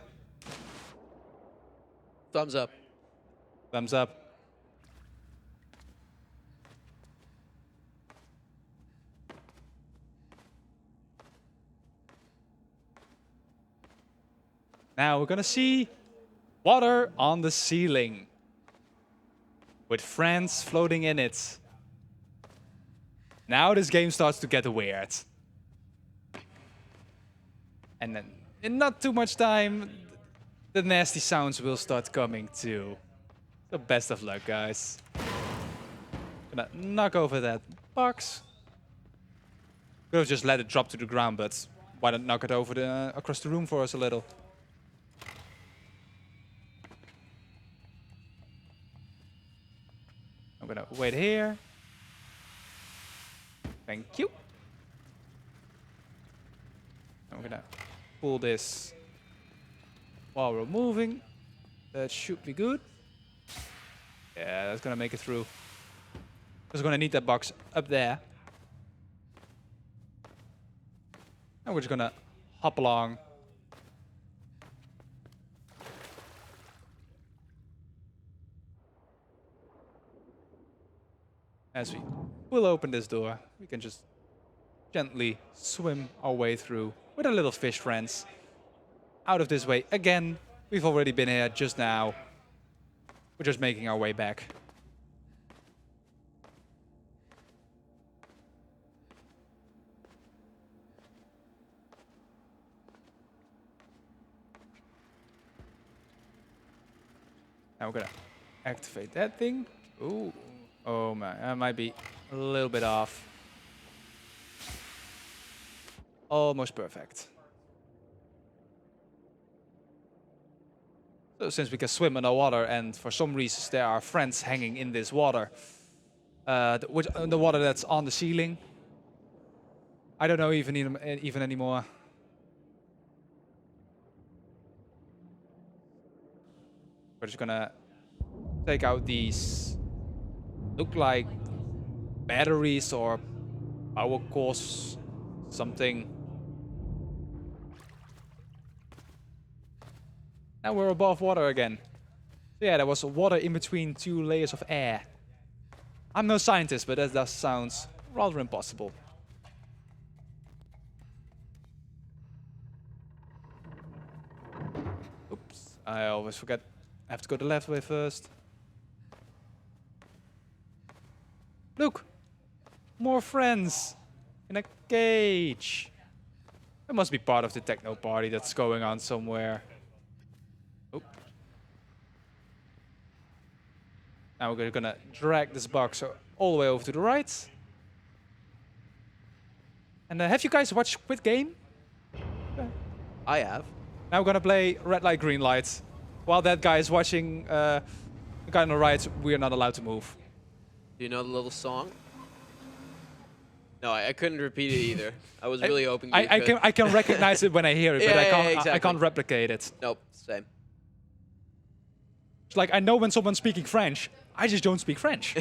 S1: Thumbs up.
S2: Thumbs up. Now we're gonna see water on the ceiling with friends floating in it. Now this game starts to get weird. And then in not too much time, the nasty sounds will start coming too. So best of luck, guys. Gonna knock over that box. Could have just let it drop to the ground, but why not knock it over across the room for us a little? I'm gonna wait here. Thank you. I'm gonna pull this while we're moving. That should be good. Yeah, that's gonna make it through. Because we're gonna need that box up there. And we're just gonna hop along. As we will open this door, we can just gently swim our way through with our little fish friends. Out of this way again. We've already been here just now. We're just making our way back. Now we're gonna activate that thing. Ooh. Oh man, that might be a little bit off. Almost perfect. So since we can swim underwater, and for some reasons there are friends hanging in this water, the water that's on the ceiling. I don't know even anymore. We're just gonna take out these look like batteries or power cores, something. Now we're above water again. So yeah, there was water in between two layers of air. I'm no scientist, but that does sound rather impossible. Oops, I always forget. I have to go the left way first. Look! More friends! In a cage! It must be part of the techno party that's going on somewhere. Oh. Now we're gonna drag this box all the way over to the right. And have you guys watched Squid Game?
S1: I have.
S2: Now we're gonna play red light, green light. While that guy is watching the guy on the right, we're not allowed to move.
S1: Do you know the little song? No, I couldn't repeat it either. I was really hoping you could.
S2: I can recognize it when I hear it, but
S1: Yeah,
S2: I can't replicate it.
S1: Nope, same.
S2: It's like I know when someone's speaking French, I just don't speak French.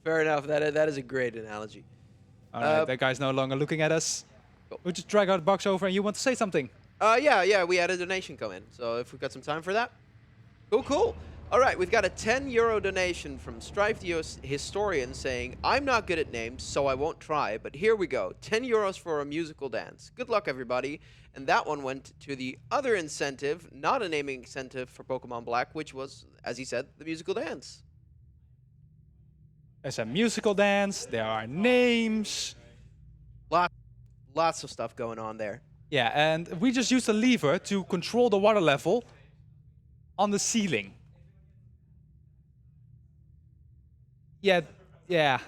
S1: Fair enough. That is a great analogy.
S2: All right, that guy's no longer looking at us.
S1: Cool.
S2: We'll just drag out the box over, and you want to say something?
S1: Yeah, we had a donation come in. So if we've got some time for that. Cool. All right, we've got a €10 donation from Strife the Historian saying, I'm not good at names, so I won't try, but here we go. €10 for a musical dance. Good luck, everybody. And that one went to the other incentive, not a naming incentive for Pokemon Black, which was, as he said, the musical dance.
S2: There's a musical dance, there are names.
S1: Lots of stuff going on there.
S2: Yeah, and we just used a lever to control the water level on the ceiling. Yeah.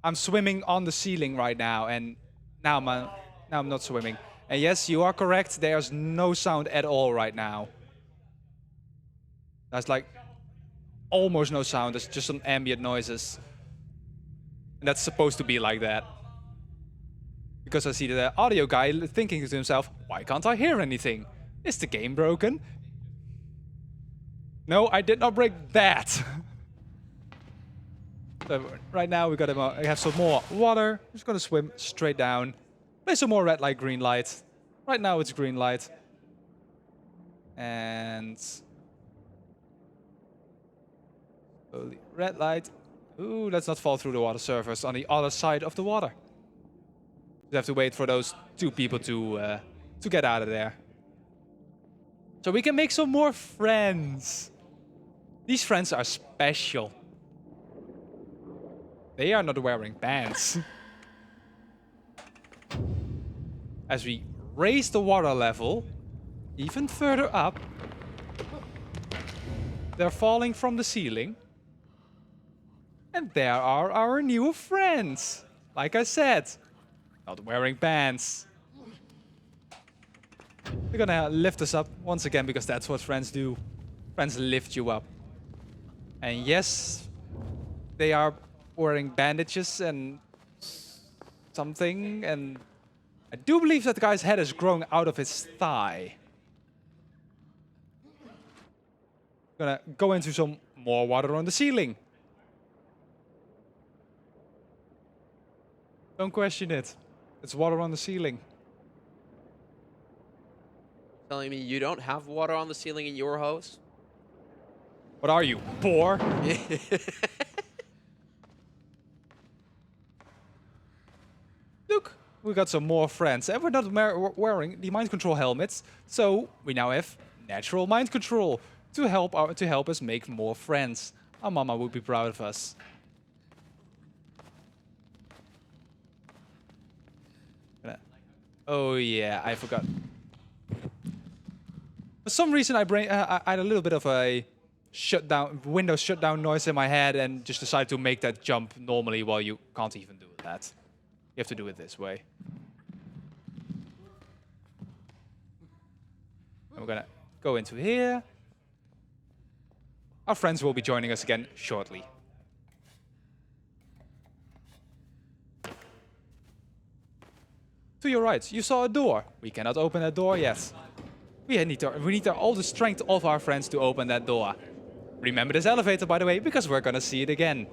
S2: I'm swimming on the ceiling right now, and now I'm not swimming. And yes, you are correct. There's no sound at all right now. There's like almost no sound. There's just some ambient noises. And that's supposed to be like that. Because I see the audio guy thinking to himself, why can't I hear anything? Is the game broken? No, I did not break that. So right now we have some more water. I'm just gonna swim straight down. Play some more red light, green light. Right now it's green light. And slowly red light. Ooh, let's not fall through the water surface on the other side of the water. We have to wait for those two people to get out of there. So we can make some more friends. These friends are special. They are not wearing pants. As we raise the water level even further up, they're falling from the ceiling. And there are our new friends. Like I said, not wearing pants. They're gonna lift us up once again because that's what friends do. Friends lift you up. And yes, they are wearing bandages and something. And I do believe that the guy's head is growing out of his thigh. Gonna go into some more water on the ceiling. Don't question it. It's water on the ceiling.
S1: Telling me you don't have water on the ceiling in your house?
S2: What are you, poor? Look, we got some more friends. And we're not wearing the mind control helmets, so we now have natural mind control to help us make more friends. Our mama would be proud of us. Oh yeah, I forgot. For some reason, I had a little bit of a Windows shutdown noise in my head, and just decided to make that jump normally. While you can't even do that, you have to do it this way. And we're gonna go into here. Our friends will be joining us again shortly. To your right, you saw a door. We cannot open that door yet. We need all the strength of our friends to open that door. Remember this elevator, by the way, because we're gonna see it again.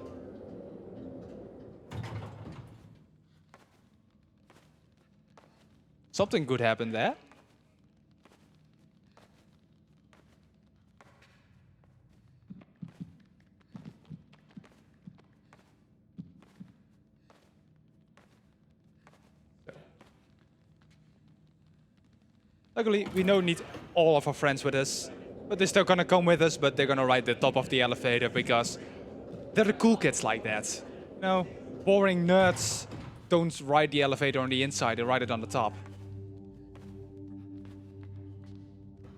S2: Something good happened there. Luckily, we don't need all of our friends with us, but they're still gonna come with us, but they're gonna ride the top of the elevator because they're the cool kids like that. No, boring nerds don't ride the elevator on the inside, they ride it on the top.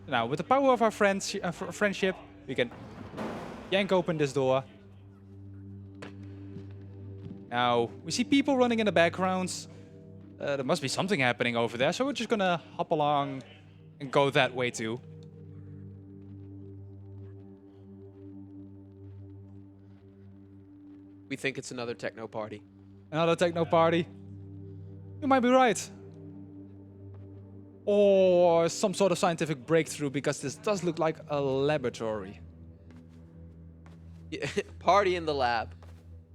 S2: Now, with the power of our friendship, we can yank open this door. Now, we see people running in the background. There must be something happening over there, so we're just gonna hop along and go that way too.
S1: We think it's another techno party.
S2: Another techno party? You might be right. Or some sort of scientific breakthrough, because this does look like a laboratory.
S1: Yeah, party in the lab.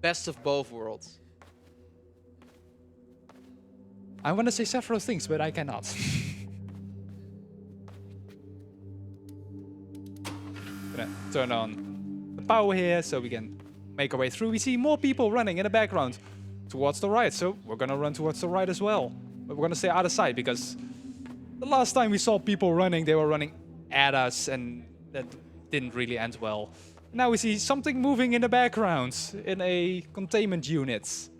S1: Best of both worlds.
S2: I want to say several things, but I cannot. Gonna turn on the power here so we can make our way through. We see more people running in the background towards the right, so we're gonna run towards the right as well. But we're gonna stay out of sight because the last time we saw people running, they were running at us, and that didn't really end well. Now we see something moving in the background in a containment unit.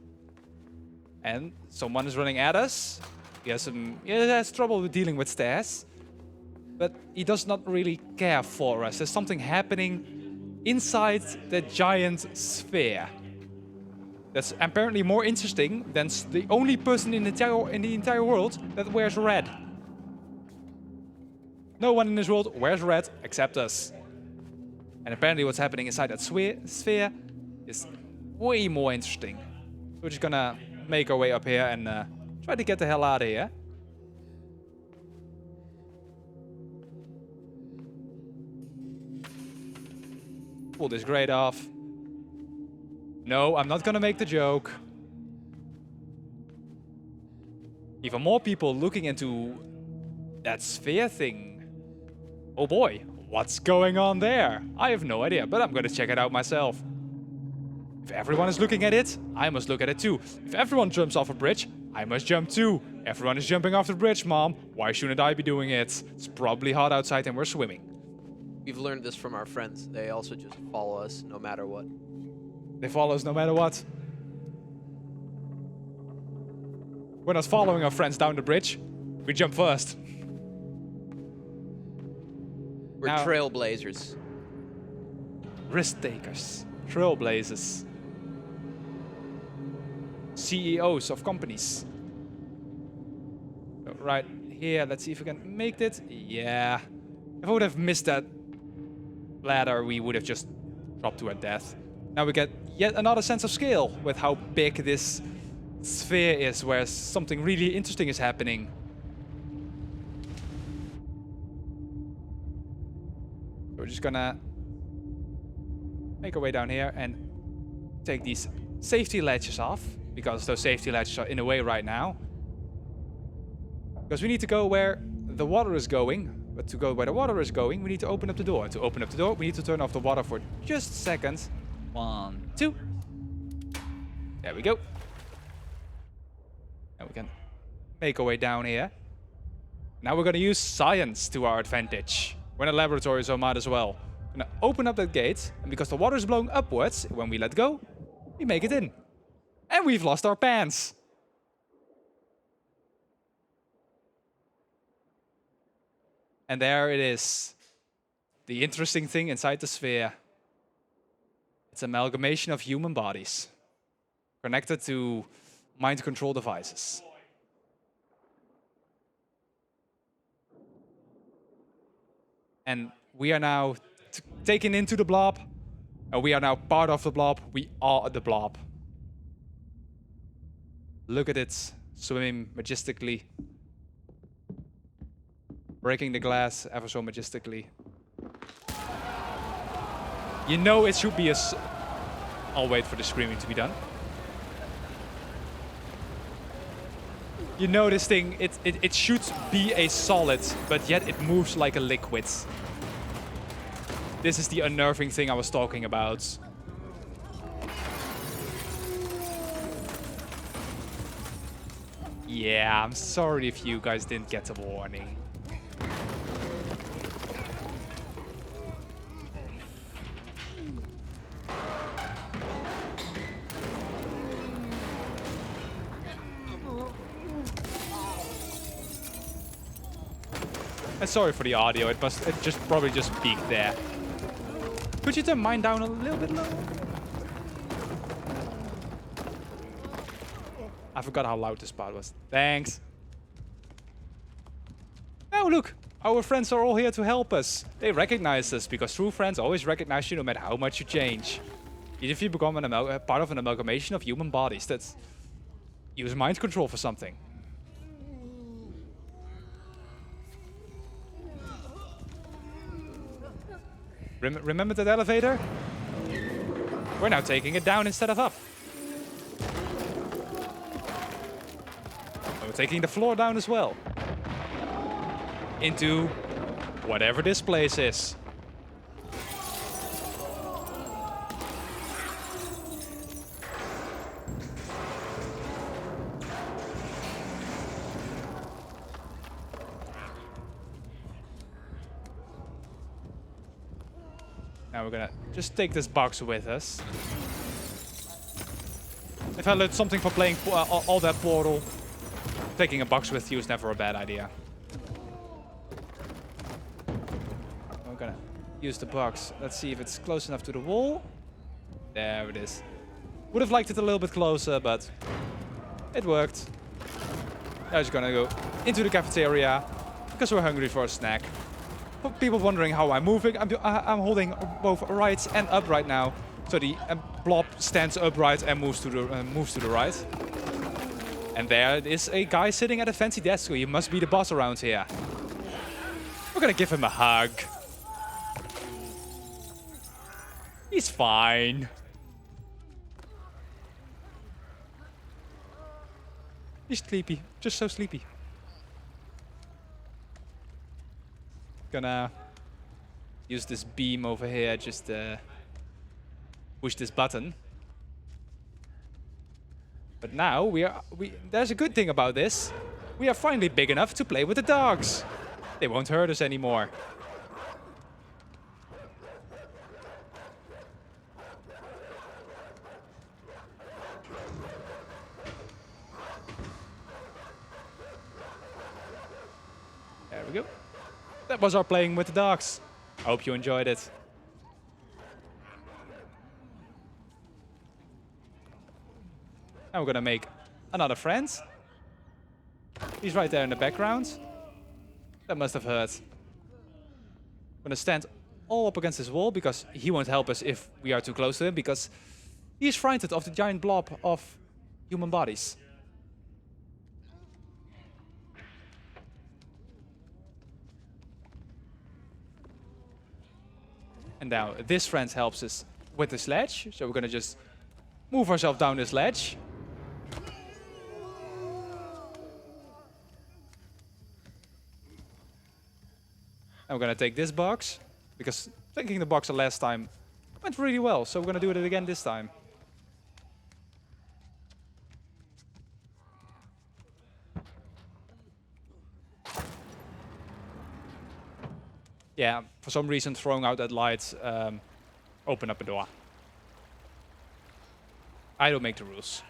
S2: And someone is running at us. He has trouble with dealing with stairs. But he does not really care for us. There's something happening inside the giant sphere. that's apparently more interesting than the only person in the entire world that wears red. No one in this world wears red except us. And apparently what's happening inside that sphere is way more interesting. We're just gonna make our way up here and try to get the hell out of here. Pull this grate off. No, I'm not gonna make the joke. Even more people looking into that sphere thing. Oh boy, what's going on there? I have no idea, but I'm gonna check it out myself. If everyone is looking at it, I must look at it too. If everyone jumps off a bridge, I must jump too. Everyone is jumping off the bridge, Mom. Why shouldn't I be doing it? It's probably hot outside and we're swimming.
S1: We've learned this from our friends. They also just follow us no matter what.
S2: They follow us no matter what. We're not following our friends down the bridge. We jump first.
S1: We're
S2: Now-
S1: trailblazers.
S2: Risk takers. Trailblazers. CEOs of companies. So right here, let's see if we can make it. Yeah. If I would have missed that ladder, we would have just dropped to our death. Now we get yet another sense of scale with how big this sphere is, where something really interesting is happening. So we're just gonna make our way down here and take these safety latches off, because those safety latches are in the way right now. Because we need to go where the water is going, but to go where the water is going, we need to open up the door. And to open up the door, we need to turn off the water for just a second. 1, 2. There we go. And we can make our way down here. Now we're gonna use science to our advantage. We're in a laboratory, so might as well. Gonna open up that gate, and because the water is blowing upwards, when we let go, we make it in. And we've lost our pants. And there it is. The interesting thing inside the sphere. It's an amalgamation of human bodies connected to mind control devices. And we are now taken into the blob. And we are now part of the blob. We are the blob. Look at it swimming majestically. Breaking the glass ever so majestically. You know it should be a... I'll wait for the screaming to be done. You know this thing, it should be a solid, but yet it moves like a liquid. This is the unnerving thing I was talking about. Yeah, I'm sorry if you guys didn't get the warning. And sorry for the audio, it probably just peaked there. Could you turn mine down a little bit lower? I forgot how loud this part was. Thanks. Oh, look. Our friends are all here to help us. They recognize us, because true friends always recognize you no matter how much you change. Even if you become part of an amalgamation of human bodies that use mind control for something. Remember that elevator? We're now taking it down instead of up. And we're taking the floor down as well. Into whatever this place is. Now we're gonna just take this box with us. If I learned something from playing all that Portal, taking a box with you is never a bad idea. We're gonna use the box. Let's see if it's close enough to the wall. There it is. Would have liked it a little bit closer, but it worked. Now just gonna go into the cafeteria because we're hungry for a snack. For people wondering how I'm moving, I'm holding both right and up right now, so the blob stands upright and moves to the right. And there is a guy sitting at a fancy desk, so he must be the boss around here. We're gonna give him a hug. He's fine. He's sleepy, just so sleepy. Gonna use this beam over here, just push this button. But now there's a good thing about this. We are finally big enough to play with the dogs. They won't hurt us anymore. There we go. That was our playing with the dogs. I hope you enjoyed it. Now we're gonna make another friend. He's right there in the background. That must have hurt. I'm gonna stand all up against this wall because he won't help us if we are too close to him, because he's frightened of the giant blob of human bodies. And now this friend helps us with the sledge. So we're gonna just move ourselves down this ledge. And we're gonna take this box, because taking the box the last time went really well. So we're gonna do it again this time. Yeah, for some reason throwing out that light opened up a door. I don't make the rules.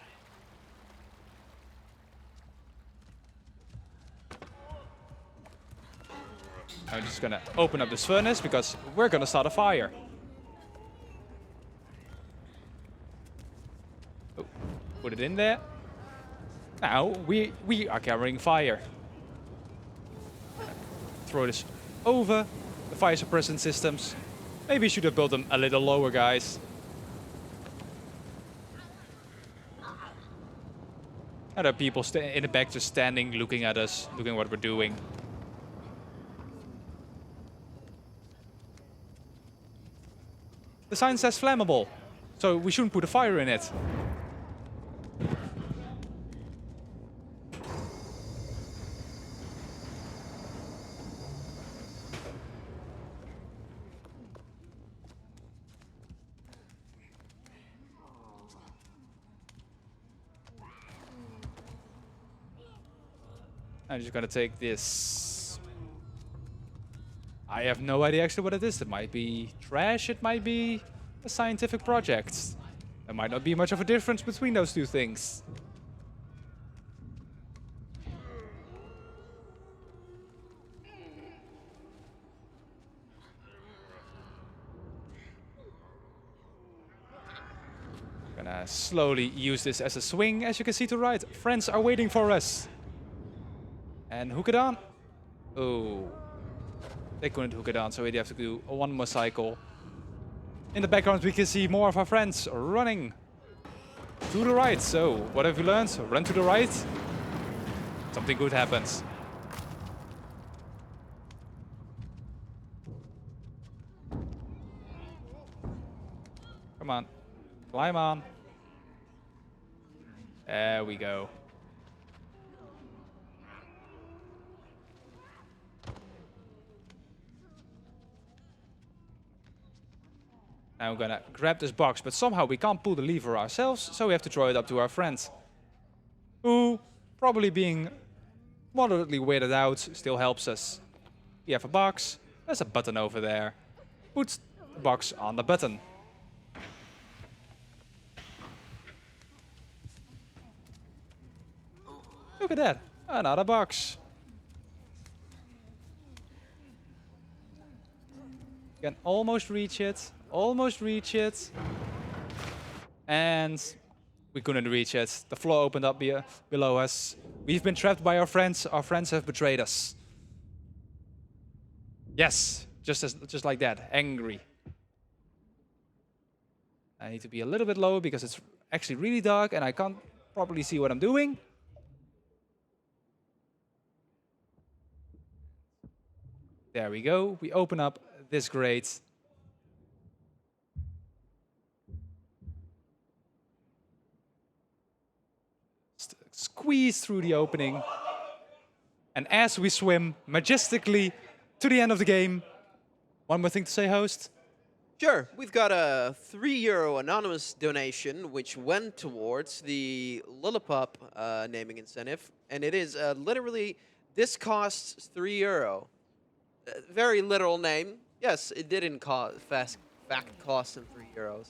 S2: I'm just gonna open up this furnace because we're gonna start a fire. Oh, put it in there. Now we are carrying fire. Throw this over the fire suppressant systems. Maybe you should have built them a little lower, guys. And there are people in the back just standing, looking at us, looking at what we're doing. The sign says flammable, so we shouldn't put a fire in it. I'm just gonna take this. I have no idea actually what it is. It might be trash, it might be a scientific project. There might not be much of a difference between those two things. Gonna slowly use this as a swing. As you can see to the right, friends are waiting for us. And hook it on. Oh. They couldn't hook it on, so we have to do one more cycle. In the background, we can see more of our friends running to the right. So, what have we learned? Run to the right. Something good happens. Come on. Climb on. There we go. Now we're gonna grab this box, but somehow we can't pull the lever ourselves, so we have to throw it up to our friend, who, probably being moderately weirded out, still helps us. We have a box, there's a button over there. Put the box on the button. Look at that, another box. Can almost reach it. Almost reach it. And We couldn't reach it. The floor opened up below us. We've been trapped by our friends. Our friends have betrayed us. Yes, just like that. Angry. I need to be a little bit lower because it's actually really dark and I can't properly see what I'm doing. There we go. We open up this grate. Squeeze through the opening. And as we swim majestically to the end of the game, one more thing to say, host?
S1: Sure. We've got a €3 anonymous donation, which went towards the Lillipop naming incentive. And it is literally, this costs €3. Very literal name. Yes, it didn't cost him €3.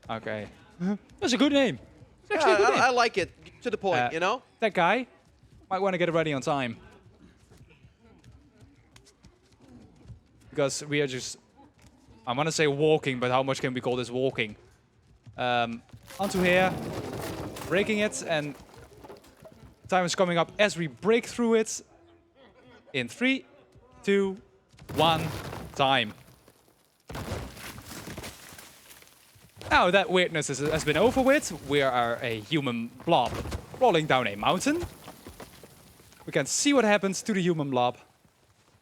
S2: Okay. That's a good name. It's actually
S1: Yeah,
S2: a good name.
S1: I like it. To the point, you know?
S2: That guy might want to get ready on time. Because we are just, I want to say walking, but how much can we call this walking? Onto here, breaking it, and time is coming up as we break through it. In 3, 2, 1, time. Now that weirdness has been over with, we are a human blob rolling down a mountain. We can see what happens to the human blob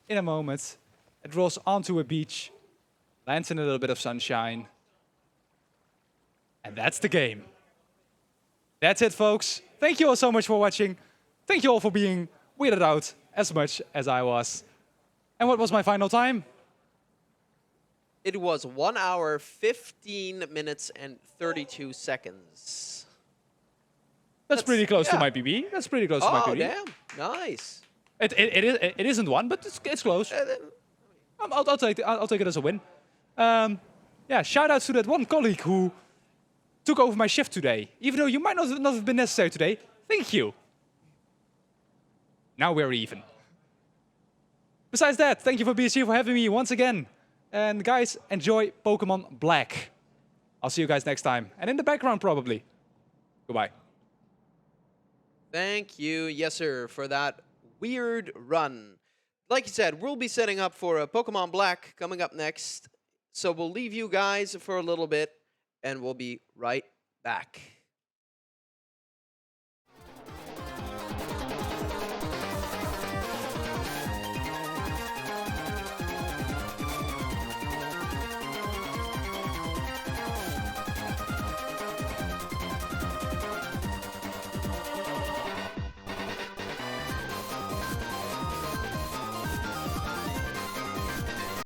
S2: in a moment. It rolls onto a beach, lands in a little bit of sunshine. And that's the game. That's it, folks. Thank you all so much for watching. Thank you all for being weirded out as much as I was. And what was my final time?
S1: It was 1 hour, 15 minutes, and 32 seconds.
S2: That's pretty close to
S1: yeah.
S2: my PB. That's pretty close to my
S1: Oh,
S2: PB.
S1: damn. Nice.
S2: It isn't one, but it's close. I'll take it as a win. Yeah, shout out to that one colleague who took over my shift today. Even though you might not have been necessary today. Thank you. Now we're even. Besides that, thank you for BSG for having me once again. And guys, enjoy Pokemon Black. I'll see you guys next time. And in the background, probably. Goodbye.
S1: Thank you, yes sir, for that weird run. Like you said, we'll be setting up for a Pokemon Black coming up next. So we'll leave you guys for a little bit, and we'll be right back.